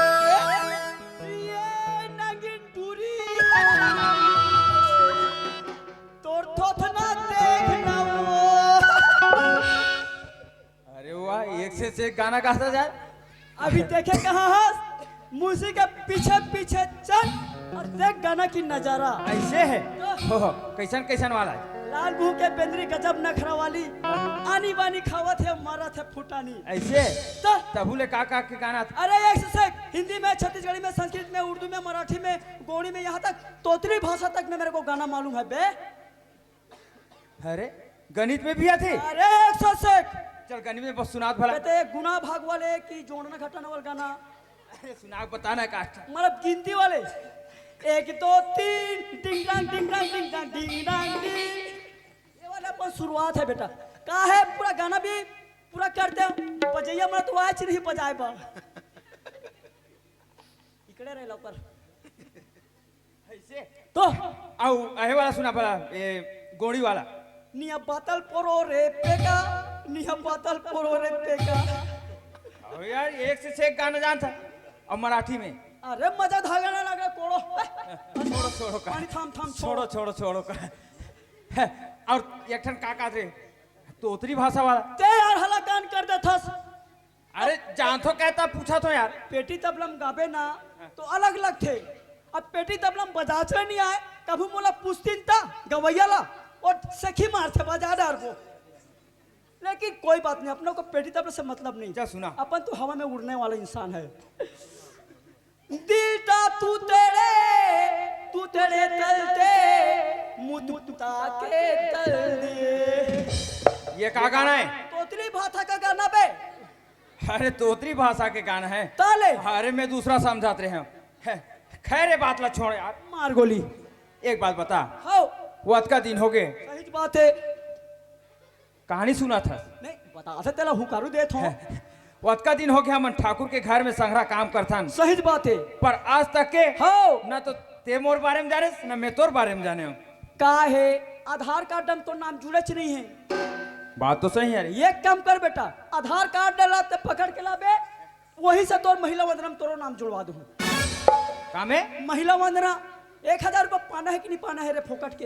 जल्दी ये नागिन टूरी तोर थोथना देखना वो अरे वाह एक से एक गाना गाता जाए अभी देखे कहाँ हंस मूसी के पीछे पीछे चल और देख गाना की नजारा ऐसे है हो कैसन कैसन वाला है लाल मुंह के बेंद्री गजब नखरा वाली आनी बानी खावत है मारा थे फुटानी ऐसे तो तबुले का के गाना था अरे एक से एक हिंदी में छत्तीसगढ़ी में संस्कृत में उर्दू में मराठी में गोड़ी में यहाँ तक तोतरी भाषा तक में मेरे को गाना मालूम है बे अरे गणित में भी आते अरे एक से एक चल गणित में बस सुनात भला कहते गुना भाग वाले की जोड़ना घटाना वाला गाना अरे सुना बताना कास्ट मतलब गिनती वाले 1 2 3 टिंग टांग टिंग टांग टिंग टांग टिंग टांग टिंग ये वाला अपन शुरुआत है बेटा का है पूरा गाना भी पूरा करते हो बजैया मत तो आज नहीं बजाए बा इकड़े रहे लौकर ऐसे तो आओ अहे वाला सुना भला ये गोड़ी वाला निया बातल पोरो रे पेका निया बातल पोरो रे पेका ओ यार एक से एक गाना जानता और मराठी में अरे मजा धागा ना लगा कोड़ो छोड़ो छोड़ो का पानी थाम थाम छोड़ो छोड़ो छोड़ो का और एक ठन का रे तोतरी भाषा वाला ते यार हला कान कर दे थस अरे जान तो कहता पूछा तो यार पेटी तबलम गाबे ना तो अलग अलग थे अब पेटी तबलम बजाचे नहीं आए कभी मोला पुस्तिन था गवैया ला और सखी मार से बजा डार को लेकिन कोई बात नहीं अपनों को पेटी तबले से मतलब नहीं जा सुना अपन तो हवा में उड़ने वाला इंसान है दिलटा तू तेरे तलते मुद्दा के तलते ये का गाना है तोतली भाषा का गाना बे अरे तोतरी भाषा के गाना है ताले अरे मैं दूसरा समझाते रहे हैं खैर ये बात ला छोड़ यार मार गोली एक बात बता हाँ वत का दिन हो गए सही बात है कहानी सुना था नहीं बता से तेला हुकारू देत हो वत का दिन हो गया हम ठाकुर के घर में संग्रह काम करथन सही बात है पर आज तक के हाँ ना तो ते मोर बारे में जाने ना मैं तोर बारे में जाने हूँ का है आधार कार्ड हम तो नाम जुड़े नहीं है बात तो सही है ये काम कर बेटा आधार कार्ड डाला ते पकड़ के लाबे वही से तोर महिला वंदना तोरो नाम जुड़वा दूं काम है महिला वंदना 1000 रुपया पाना है कि नहीं पाना है रे फोकट के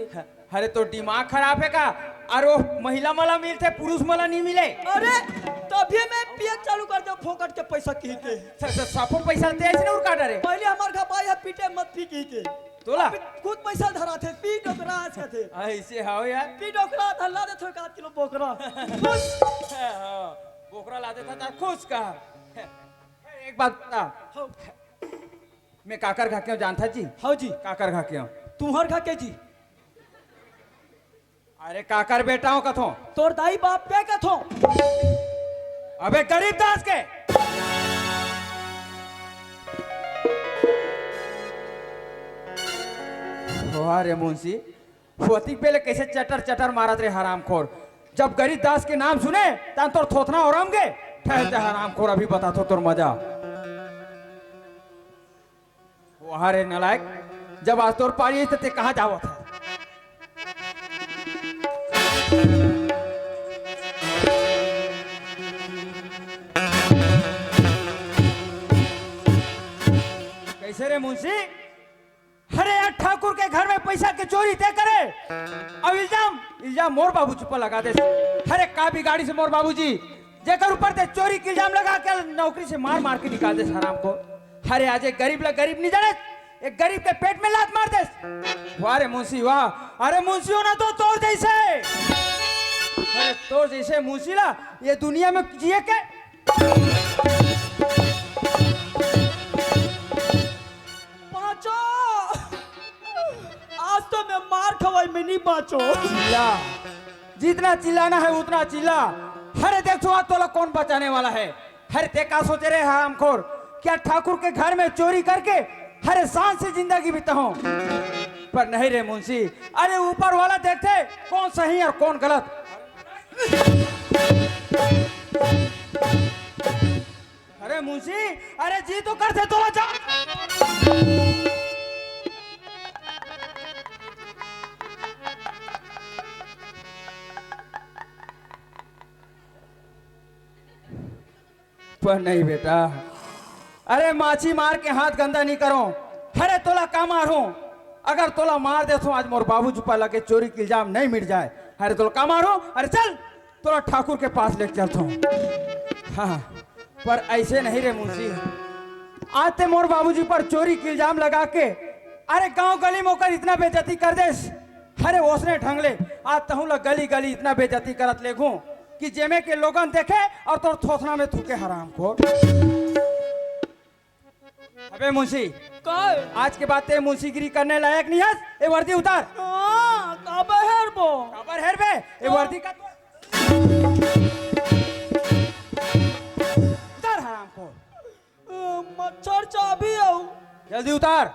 अरे तो दिमाग खराब है का अरे वो महिला मला मिलते पुरुष मला नहीं मिले अरे तभी मैं पियत चालू कर दे फोकट के पैसा की के साफो पैसा दे ऐसे ना काटा रे पहले हमार का पाया पीटे मत पी की के तोला अभी खुद पैसा धरा थे पी डोकरा आज का थे ऐसे हाओ यार पी डोकरा धल्ला दे थोड़ा 1 किलो बोकरा बस बोकरा लाते था खुश का एक बात बता हाँ मैं काकर खा के जानता जी हाँ जी काकर खा के तुम्हार खा के जी अरे काकर बेटा हूँ कथो तोर दाई बाप पे कथो अबे गरीब दास के अरे मुंशी होती पहले कैसे चटर चटर मारत रे हरामखोर जब गरीब दास के नाम सुने तन तोर थोथना और गे ठहरते हरामखोर अभी बता तो तोर मजा वहां रे नलायक जब आज तोर पारी तो ते कहाँ जावत है कैसे रे मुंशी अरे यार ठाकुर के घर में पैसा के चोरी तय करे अब इल्जाम मोर बाबू चुप्पा लगा दे अरे का भी गाड़ी से मोर बाबूजी जेकर ऊपर ते चोरी के इल्जाम लगा के नौकरी से मार मार के निकाल दे हराम को अरे आज एक गरीब नहीं जाने एक गरीब के पेट में लात मार दे वाह रे मुंशी वाह अरे मुंशी हो ना तो तोर जैसे अरे तोर जैसे मुंशी ला ये दुनिया में जिए के पांचो आज तो मैं मार खवाई में नहीं बाचो चिल्ला जितना चिल्लाना है उतना चिल्ला अरे देखो आज तोला कौन बचाने वाला है अरे ते का सोचे रहे हरामखोर क्या ठाकुर के घर में चोरी करके हरे शान से जिंदगी बिताऊं पर नहीं रे मुंशी अरे ऊपर वाला देखते कौन सही और कौन गलत अरे मुंशी, अरे जी तो कर दे थोड़ा जा। पर नहीं बेटा, अरे माछी मार के हाथ गंदा नहीं करो। अरे तोला का मारो, अगर तोला मार दे तो आज मोर बाबूजी पर लगे चोरी के इल्जाम नहीं मिट जाए। अरे तोला का मारो, अरे चल तोला ठाकुर के पास लेके चलता हूँ। हाँ पर ऐसे नहीं रे मुंशी, आज ते मोर बाबूजी पर चोरी के इल्जाम लगा के अरे गांव गली में होकर इतना बेइज्जती कर देस। अरे ओसने ढंगले आज तहु लग गली गली इतना बेइज्जती करत लेगू कि जेमे के लोगन देखे और तोर थोथना में थूके हराम को। अबे मुंशी, काय आज के बाद ते मुंशीगिरी करने लायक नहीं है। ये वर्दी उतार। काबे हेर बो खबर है बे, ये वर्दी का उतार हराम को। मच्छर चाबी आओ जल्दी उतार।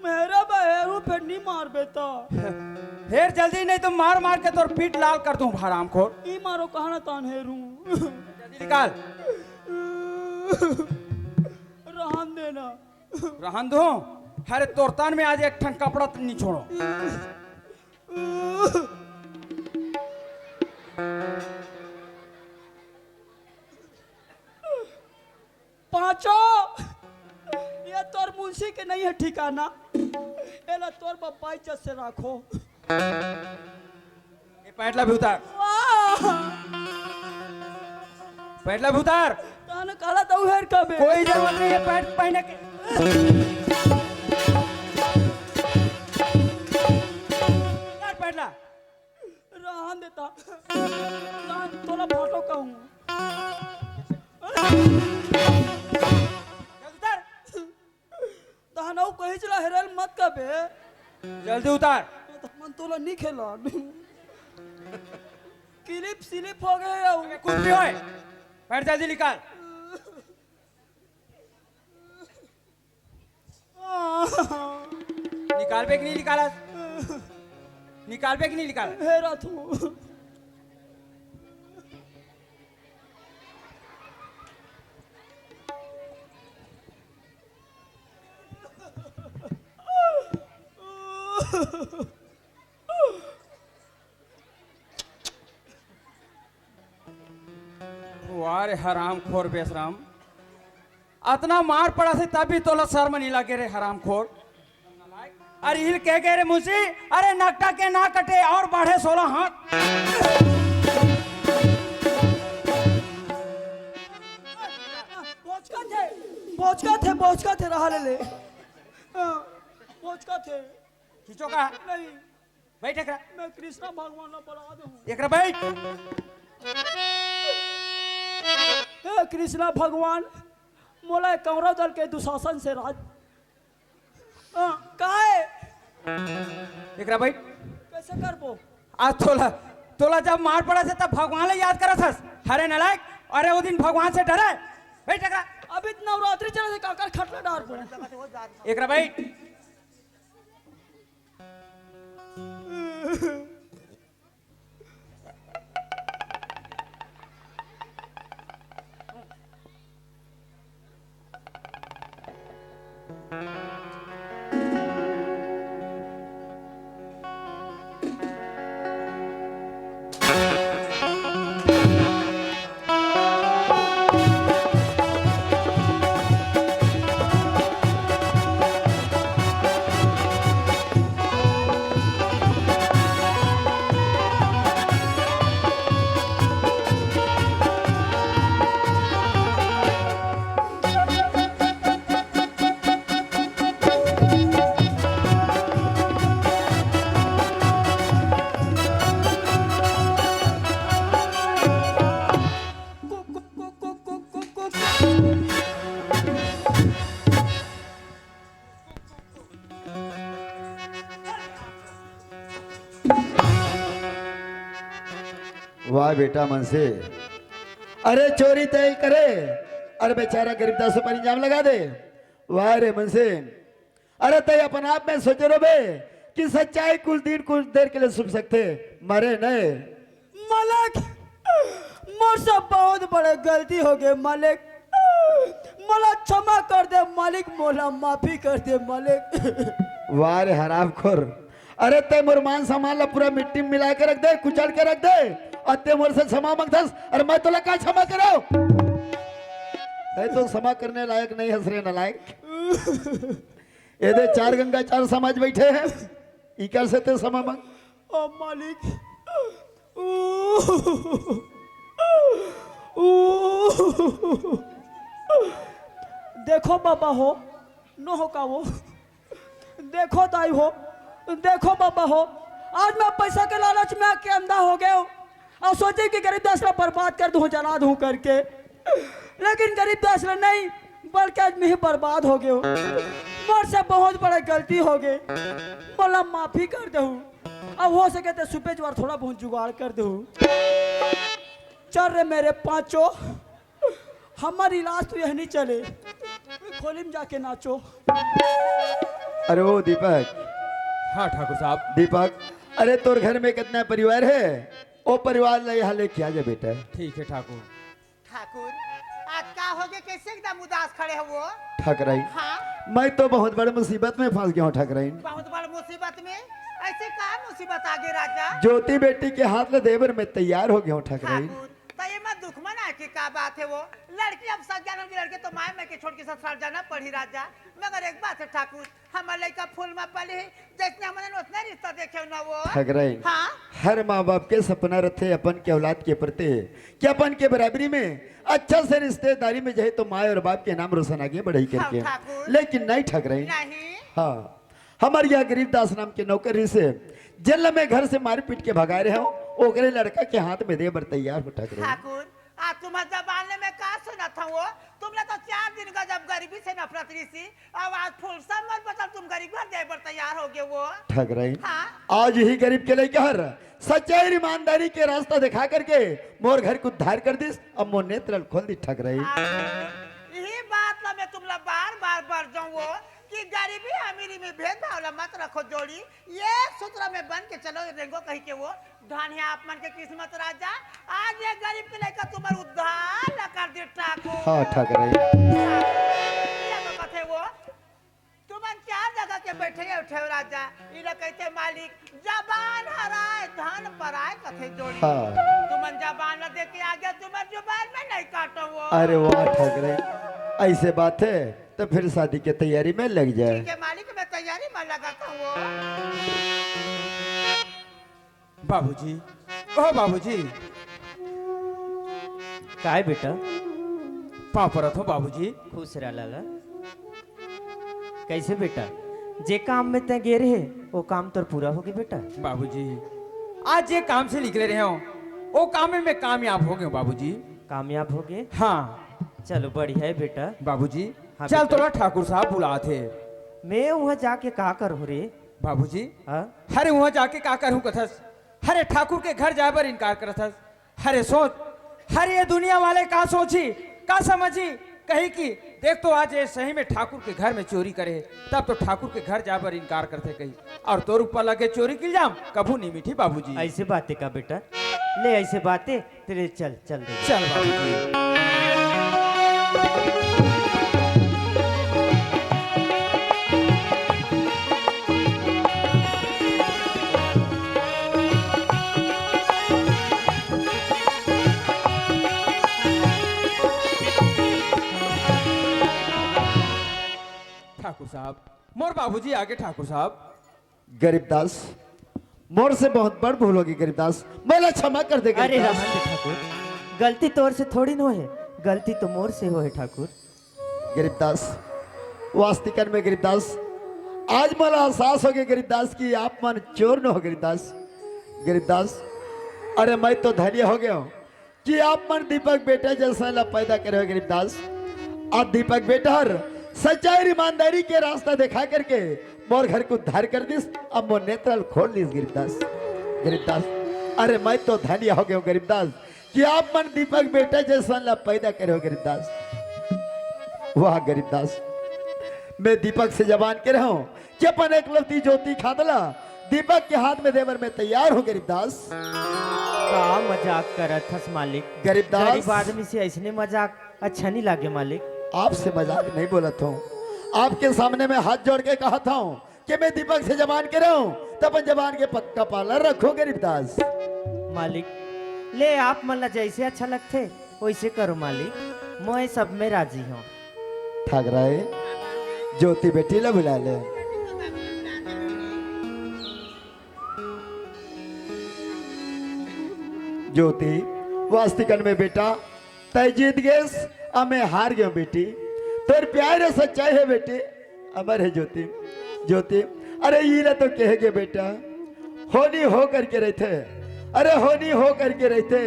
मेरा बहेरू फिर नहीं मार बेटा। फिर जल्दी नहीं तो मार मार के तोर पीठ लाल कर दूं हराम को। ई मारो कहां तान हेरू जल्दी निकाल। रहन देना। रहन दो। अरे तोर तान में आज एक ठन कपड़ा नहीं छोड़ो। पांचो ये तोर मुंशी के नहीं है ठिकाना। एला तोर बप्पा इज्जत से रखो। ये पैटला भी उतार। पैटला भी उतार। ताने काला तो हेर कबे कोई जरूरत नहीं है पैंट पहने के। उतार पैटला। रहन देता। तान तोला फोटो कहूं। उतार। तानऊ कही चला हेरल मत कबे। जल्दी उतार। मन तोला नहीं खेला। क्लिप स्लिप हो गए आओ। कुछ भी होए, पैंट जल्दी निकाल। निकाल पे कि नहीं निकाला? निकाल पे कि नहीं निकाला? हेरा तू वारे हराम खोर बेशराम, अतना मार पड़ा से तभी तोला शर्म नहीं लगे रे हराम खोर। अरे हिल कह गए रे मुंशी, अरे नकटा के ना कटे और बढ़े 16 हाथ। पहुंचका थे रहा ले पहुंचका थे। खींचो का नहीं बैठ एकरा, मैं कृष्णा भगवान बड़ा दूं। एकरा बैठ। हे कृष्णा भगवान, मोला कौरव दल के दुशासन से राज काहे एकरा बैठ। कैसे करबो? आज तोला जब मार पड़ा से तब भगवान ले याद करत हस। हरे नालायक, अरे वो दिन भगवान से डरे। बैठ एकरा। अभी नवरात्रि चले से काकर खटला डार पड़े। एकरा बैठ। वाह बेटा मन से, अरे चोरी तय करे, अरे बेचारा गरीबदास पर इल्जाम लगा दे। वाह रे मन से, अरे तय अपन आप में सोचे रो बे कि सच्चाई कुछ दिन कुछ देर के लिए सुन सकते, मरे नहीं। मालिक मुझसे बहुत बड़े गलती हो गए मालिक, मोला क्षमा कर दे मालिक, मोला माफी कर दे मालिक। वाह रे हरामखोर, अरे ते मोर मान सामान ला पूरा मिट्टी में मिला के रख दे, कुचल के रख दे, और ते मोर से क्षमा मांगथस, अरे मैं तोला का क्षमा करो? ते तो क्षमा करने लायक नहीं हंस रे नालायक। ये दे 4 गंगा 4 समाज बैठे हैं, इकर से ते क्षमा मांग। ओ मालिक देखो बाबा हो न हो का वो, देखो दाई हो, देखो बाबा हो, आज मैं पैसा के लालच में आके अंधा हो गया हूँ और सोचे कि गरीब दास ला बर्बाद कर दूँ, जला दूँ करके, लेकिन गरीब दास ला नहीं बल्कि आज मैं ही बर्बाद हो गया हूँ। मुझसे बहुत बड़ा गलती हो गई, बोला माफी कर दू, अब हो सके तो सुबह जवार थोड़ा बहुत जुगाड़ कर दू। चल रे मेरे पांचों, हमारी इलाज तो यह नहीं चले, खोली में जाके नाचो। अरे वो दीपक, हाँ ठाकुर साहब। दीपक, अरे तोर घर में कितना परिवार है, वो परिवार ले यहाँ लेके आ जा बेटा। ठीक है ठाकुर। ठाकुर आज का हो गए, कैसे एकदम उदास खड़े हो वो? ठकराई, हाँ मैं तो बहुत बड़ी मुसीबत में फंस गया हूँ ठकराई। बहुत बड़ मुसीबत में? ऐसे का मुसीबत आगे राजा? ज्योति बेटी के हाथ में देवर में तैयार हो गया हूँ ठकराई। ठाकुर तो ये मत दुख मना के का बात है वो, लड़की अब सच जानम की लड़के तो माए में के छोड़ के ससुराल जाना पड़ी राजा। मगर एक बात है ठाकुर, हमार लड़का फूल में पली है, जैसे हमने उतना रिश्ता देखे ना वो। ठकराई, हाँ हर माँ बाप के सपना रहते अपन के औलाद के प्रति कि अपन के बराबरी में अच्छा से रिश्तेदारी में जाए तो माँ और बाप के नाम रोशन आगे बढ़ाई करके, हाँ, ठाकुर। लेकिन नहीं ठकराई। नहीं हाँ, हमारे यहाँ गरीबदास नाम के नौकरी से जेल में घर से मार पीट के भगा रहे हो, ओकरे लड़का के हाथ में दे बर तैयार हो ठकराई। ठाकुर आज तुम्हारे जबान में का सुना था वो, तुमने तो 4 दिन का जब गरीबी से नफरत रही थी, अब आज फुल सब मत बता तुम गरीब घर जाए पर तैयार हो गए वो। ठकराई, हाँ आज ही गरीब के लिए कहर सच्चाई ईमानदारी के रास्ता दिखा करके मोर घर को उद्धार कर दिस, अब मोर नेत्र खोल दी ठकराई। यही बात ला मैं तुमला बार बार बढ़ जाऊँ वो कि गरीबी अमीरी में भेदभाव ला मत रखो जोड़ी, ये सूत्र में बन के चलो रेंगो कही के वो धन है आप मन के किस्मत राजा, आज ये गरीब के लेकर तुम्हारा उद्धार ला कर दे ठाकुर। हाँ ठकराई, ये तो कथे वो तुम 4 जगह के बैठे उठे राजा, इला कहते मालिक जबान हराए धन पराए कथे जोड़ी। हाँ। तुम जबान ला दे के आ गया, तुम्हारे जुबान में नहीं काटो वो। अरे वाह ठकराई, ऐसे बात है तो फिर शादी की तैयारी में लग जाए। ठीक है मालिक, मैं तैयारी में लगाता हूँ। बाबूजी, ओ बाबूजी, काय बेटा पाँव परत हो बाबूजी। खुश रह लाला। कैसे बेटा, जे काम में तय गे रहे वो काम तो पूरा होगी बेटा। बाबूजी आज ये काम से निकले रहे हो, वो काम में मैं कामयाब हो गया बाबूजी। कामयाब हो गए? हाँ चलो बढ़िया है बेटा। बाबूजी, हाँ, चल बेटा। तोरा ठाकुर साहब बुला थे। मैं वहाँ जाके का करूँ रे? बाबूजी हाँ हरे वहाँ जाके का करूँ कथस, हरे ठाकुर के घर जाए पर इनकार करथस। हरे सोच, हरे ये दुनिया वाले का सोची का समझी, कही कि देख तो आज ये सही में ठाकुर के घर में चोरी करे, तब तो ठाकुर के घर जाए पर इनकार करते कही, और तोर ऊपर लगे चोरी की इल्जाम कभू नहीं मीठी बाबूजी। ऐसे बातें का बेटा, ले ऐसे बातें तेरे चल चल दे। चल बाबूजी। ठाकुर साहब, मोर बाबूजी आगे। ठाकुर साहब, गरीबदास, मोर से बहुत बड़ भूल होगी गरीबदास, मैं क्षमा कर दे अरे गरीबदास। रहन दे ठाकुर, गलती तोर से थोड़ी न है, गलती तो मोर से हो है ठाकुर। गरीबदास, वास्तविकन में गरीबदास आज मला एहसास हो गया गरीबदास की आप मन चोर न हो गरीबदास। गरीबदास, अरे मैं तो धन्य हो गया हूँ कि आप मन दीपक बेटा जैसा ला पैदा करे हो गरीबदास। आप दीपक बेटा हर सच्चाई ईमानदारी के रास्ता दिखा करके मोर घर को उद्धार कर दिस, अब मोर नेत्र खोल दिस गरीबदास। गरीबदास, अरे मैं तो धन्य हो गया हूँ गरीबदास कि आप मन दीपक बेटा जैसा ला पैदा करे हो गरीबदास। वाह गरीबदास, मैं दीपक से जबान के रहा हूं कि अपन एकलवती ज्योति खादला दीपक के हाथ में देवर में तैयार हो गरीबदास। का मजाक करत हस मालिक। गरीबदास। गरीब आदमी से ऐसने मजाक अच्छा नहीं लागे मालिक। आपसे मजाक नहीं बोला था, आपके सामने में हाथ जोड़ के कहा था कि मैं दीपक से जबान के रहा हूँ, तब जबान के पक्का पालन रखो गरीबदास। मालिक ले आप मन ला जैसे अच्छा लगते वैसे करो मालिक, मैं सब में राजी हूँ। ठाकराए ज्योति बेटी ला बुला ले। ज्योति वास्तिकन में बेटा तय जीत गएस, अब मैं हार गया बेटी। तेरे प्यार है सच्चाई है बेटी, अमर है ज्योति। ज्योति अरे ये ना तो कह गए बेटा, होनी हो करके रहते, अरे होनी हो करके रहते,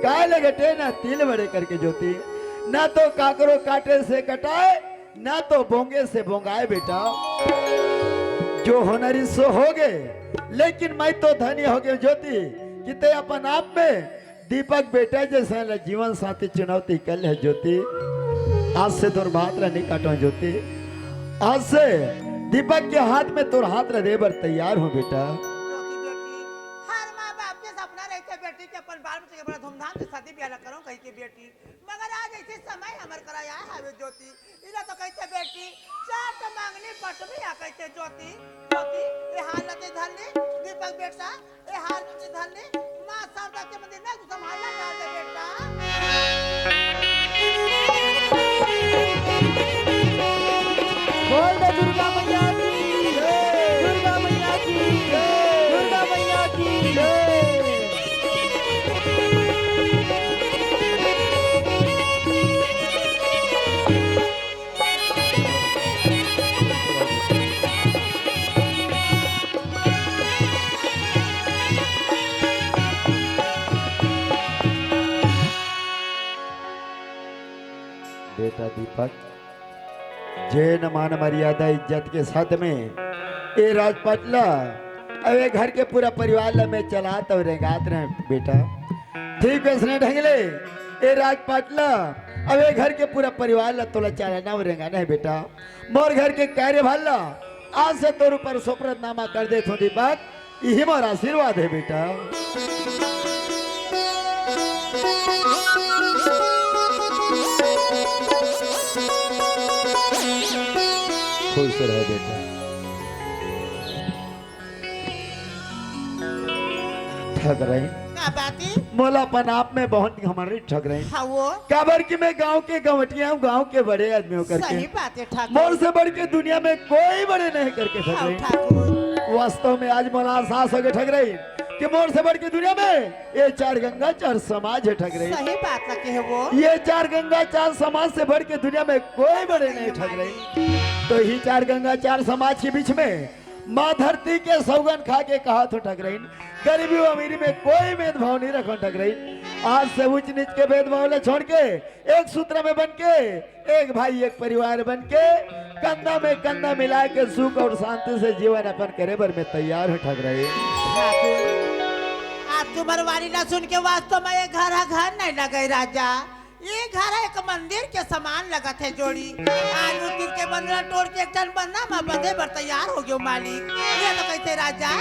काय लगटे ना तिल बड़े करके ज्योति, ना तो काकरो काटे से कटाए ना तो बोंगे से बोंगाए बेटा। जो होनरी सो हो गए, लेकिन मैं तो धनी हो गया ज्योति कि ते अपन आप में दीपक बेटा जैसा जीवन साथी चुनौती कल है ज्योति। आज से तोर हाथ नहीं काटो ज्योति, आज से दीपक के हाथ में तोर हाथ दे बर तैयार हूँ बेटा। ज्योति बेटी, हर माँ बाप के सपना रहते बेटी के अपन बाल बच्चे के बड़ा धूमधाम से शादी ब्याह करो कहीं के बेटी, मगर आज ऐसे समय हमर कराया है ज्योति। इला तो कहते बेटी चार तो मांगनी पटवी आ कहते ज्योति। ज्योति ए हाल लते धरली दीपक बेटा, ए हाल लते धरली मां शारदा के मंदिर में तू संभालना डाल दे बेटा। बोल दे दुर्गा मैया की जय, दुर्गा मैया की जय, दुर्गा मैया की जय। बेटा दीपक जय न मान मर्यादा इज्जत के साथ में ए राजपाटला अबे घर के पूरा परिवार ला मैं चलात और रेगात रहे बेटा। ठीक है इसने ढंगले ए राजपाटला अबे घर के पूरा परिवार ला तोला चलाना और रेगाना है बेटा। मोर घर के कार्य भाला आज से तोर ऊपर सोपरतनामा कर दे थो दीपक, यही मोर आशीर्वाद है बेटा। खुश रहो बेटा। ठग रही का बाती मोलापन आप में बहुत हमारी ठग रही हाँ वो काबर की मैं गांव के गवटिया हूँ, गांव के बड़े आदमियों सही करके बात है ठाकुर। मोर से बढ़ के दुनिया में कोई बड़े नहीं करके ठग हाँ रही। ठाकुर वास्तव में आज मोला एहसास हो गया ठग रही कि मोर से बढ़ के दुनिया में ये चार गंगा चार समाज है ठग रही। सही बात लगे है वो। ये चार गंगा चार समाज से बढ़ के दुनिया में कोई बड़े नहीं ठग रही। तो ही चार गंगा चार समाज के बीच में माँ धरती के सौगन खा के कहा तो ठग रही, गरीबी और अमीरी में कोई भेदभाव नहीं रखो ठग रही। आज से उच्च नीच के भेदभाव ले छोड़ के एक सूत्र में बन के एक भाई एक परिवार बन के कंधा में कंधा मिला के सुख और शांति से जीवन अपन करे बर में तैयार हो ठग रही। आज तुम्हारी वाली ना सुन के वास्तव में ये घर नहीं लगे राजा, ये घर एक मंदिर के समान लगा थे जोड़ी। आज उस दिन के बंदरा तोड़ के एक टन बनना मैं बंदे पर तैयार हो गयो मालिक। ये तो कहते राजा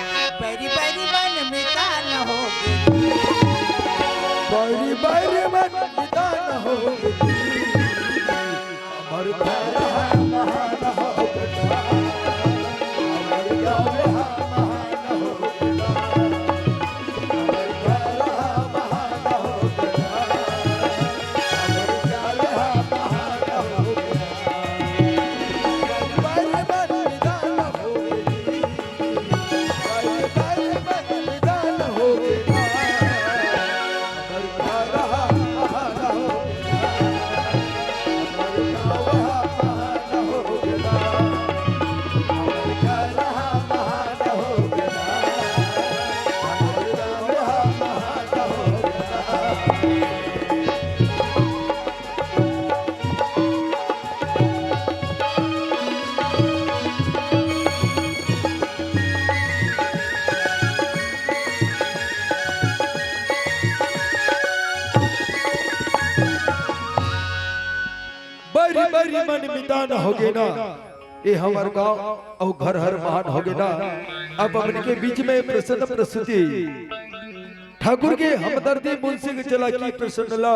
बैरी बैरी बन मिटा न हो बैरी बैरी मन निदान हो अमर भरा महान हो बेटा, अमर गावे महान हो बेटा, अमर भरा महान हो बेटा, अमर गावे महान हो बेटा। बैरी बैरी मन निदान हो बेटी, बैरी बैरी मन निदान हो बेटा, बरी बरी मन मितान होगे ना, ये हमार गांव और घर हर महान होगे ना। अब अपने के बीच में प्रसन्न प्रस्तुति ठाकुर के हमदर्दी मुंशी के चला की प्रसन्न ला